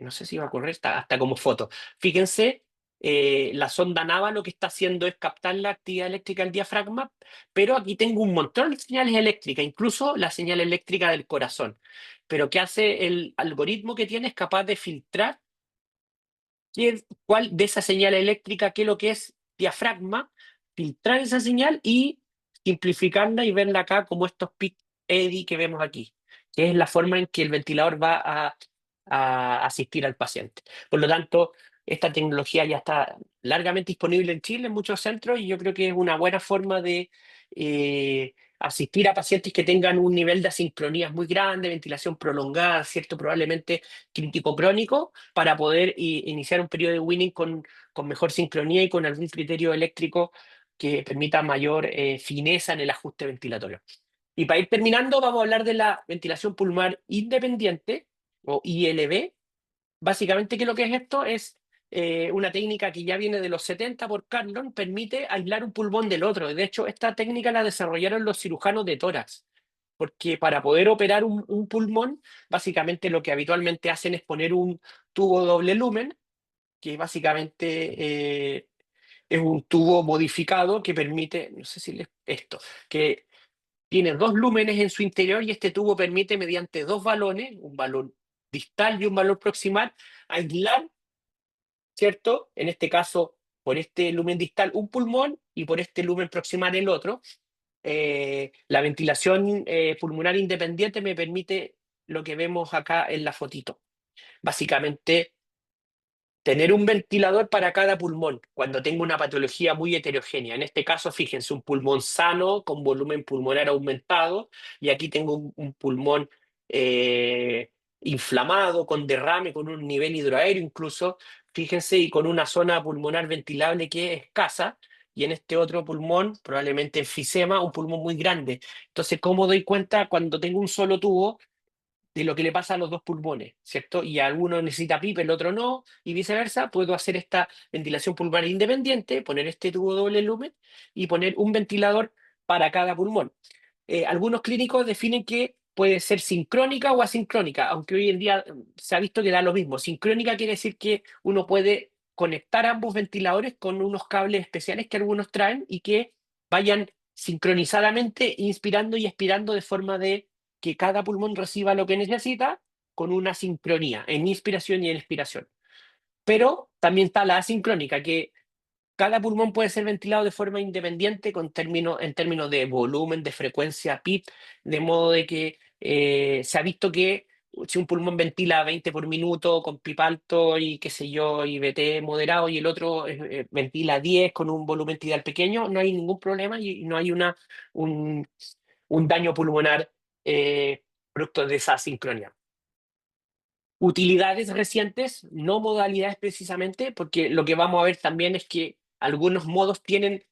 no sé si va a correr, hasta como foto. Fíjense, la sonda NAVA lo que está haciendo es captar la actividad eléctrica del diafragma, pero aquí tengo un montón de señales eléctricas, incluso la señal eléctrica del corazón. Pero ¿qué hace el algoritmo que tiene? Es capaz de filtrar cuál de esa señal eléctrica, qué es lo que es diafragma, filtrar esa señal y simplificarla y verla acá como estos peak eddy que vemos aquí, que es la forma en que el ventilador va a asistir al paciente. Por lo tanto, esta tecnología ya está largamente disponible en Chile, en muchos centros, y yo creo que es una buena forma de asistir a pacientes que tengan un nivel de asincronías muy grande, ventilación prolongada, ¿cierto? Probablemente crítico crónico, para poder iniciar un periodo de weaning con mejor sincronía y con algún criterio eléctrico que permita mayor fineza en el ajuste ventilatorio. Y para ir terminando, vamos a hablar de la ventilación pulmonar independiente, o ILB. Básicamente, ¿qué es lo que es esto? Es una técnica que ya viene de los 70 por Carlon, permite aislar un pulmón del otro. De hecho, esta técnica la desarrollaron los cirujanos de tórax, porque para poder operar un pulmón, básicamente lo que habitualmente hacen es poner un tubo doble lumen, que básicamente es un tubo modificado que permite, no sé si esto, que tiene dos lúmenes en su interior y este tubo permite mediante dos balones, un balón distal y un balón proximal, aislar, ¿cierto? En este caso, por este lumen distal un pulmón y por este lumen proximal el otro. La ventilación pulmonar independiente me permite lo que vemos acá en la fotito. Básicamente, tener un ventilador para cada pulmón cuando tengo una patología muy heterogénea. En este caso, fíjense, un pulmón sano con volumen pulmonar aumentado y aquí tengo un pulmón inflamado, con derrame, con un nivel hidroaéreo incluso, fíjense, y con una zona pulmonar ventilable que es escasa. Y en este otro pulmón, probablemente enfisema, un pulmón muy grande. Entonces, ¿cómo doy cuenta cuando tengo un solo tubo de lo que le pasa a los dos pulmones, ¿cierto? Y alguno necesita PIP, el otro no, y viceversa? Puedo hacer esta ventilación pulmonar independiente, poner este tubo doble lumen y poner un ventilador para cada pulmón. Algunos clínicos definen que puede ser sincrónica o asincrónica, aunque hoy en día se ha visto que da lo mismo. Sincrónica quiere decir que uno puede conectar ambos ventiladores con unos cables especiales que algunos traen y que vayan sincronizadamente inspirando y expirando de forma de que cada pulmón reciba lo que necesita con una sincronía en inspiración y en expiración. Pero también está la asincrónica, que cada pulmón puede ser ventilado de forma independiente en términos de volumen, de frecuencia, PIB, de modo de que se ha visto que si un pulmón ventila 20 por minuto con PIB alto y qué sé yo, y VT moderado, y el otro ventila 10 con un volumen tidal pequeño, no hay ningún problema y no hay un daño pulmonar producto de esa sincronía. Utilidades recientes, no modalidades precisamente, porque lo que vamos a ver también es que algunos modos tienen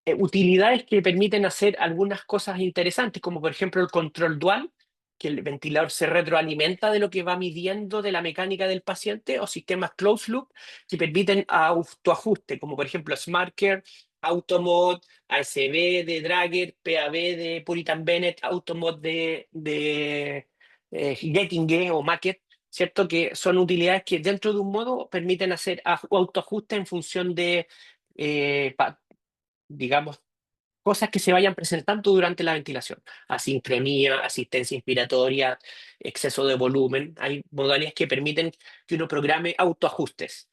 utilidades que permiten hacer algunas cosas interesantes, como por ejemplo el control dual, que el ventilador se retroalimenta de lo que va midiendo de la mecánica del paciente, o sistemas closed loop que permiten autoajuste, como por ejemplo SmartCare, Automod, ASB de Drager, PAB de Puritan Bennett, Automod de Gettinge o Macket, ¿cierto? Que son utilidades que dentro de un modo permiten hacer autoajuste en función de, digamos, cosas que se vayan presentando durante la ventilación. Asincronía, asistencia inspiratoria, exceso de volumen. Hay modalidades que permiten que uno programe autoajustes.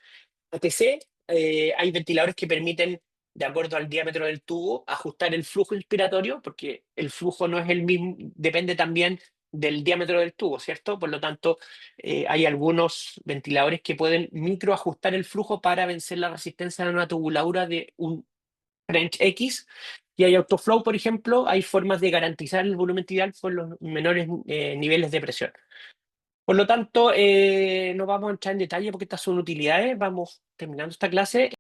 ATC, hay ventiladores que permiten, de acuerdo al diámetro del tubo, ajustar el flujo inspiratorio, porque el flujo no es el mismo, depende también del diámetro del tubo, ¿cierto? Por lo tanto, hay algunos ventiladores que pueden microajustar el flujo para vencer la resistencia a una tubuladura de un French X. Y hay autoflow, por ejemplo, hay formas de garantizar el volumen tidal por los menores niveles de presión. Por lo tanto, no vamos a entrar en detalle porque estas son utilidades. Vamos terminando esta clase.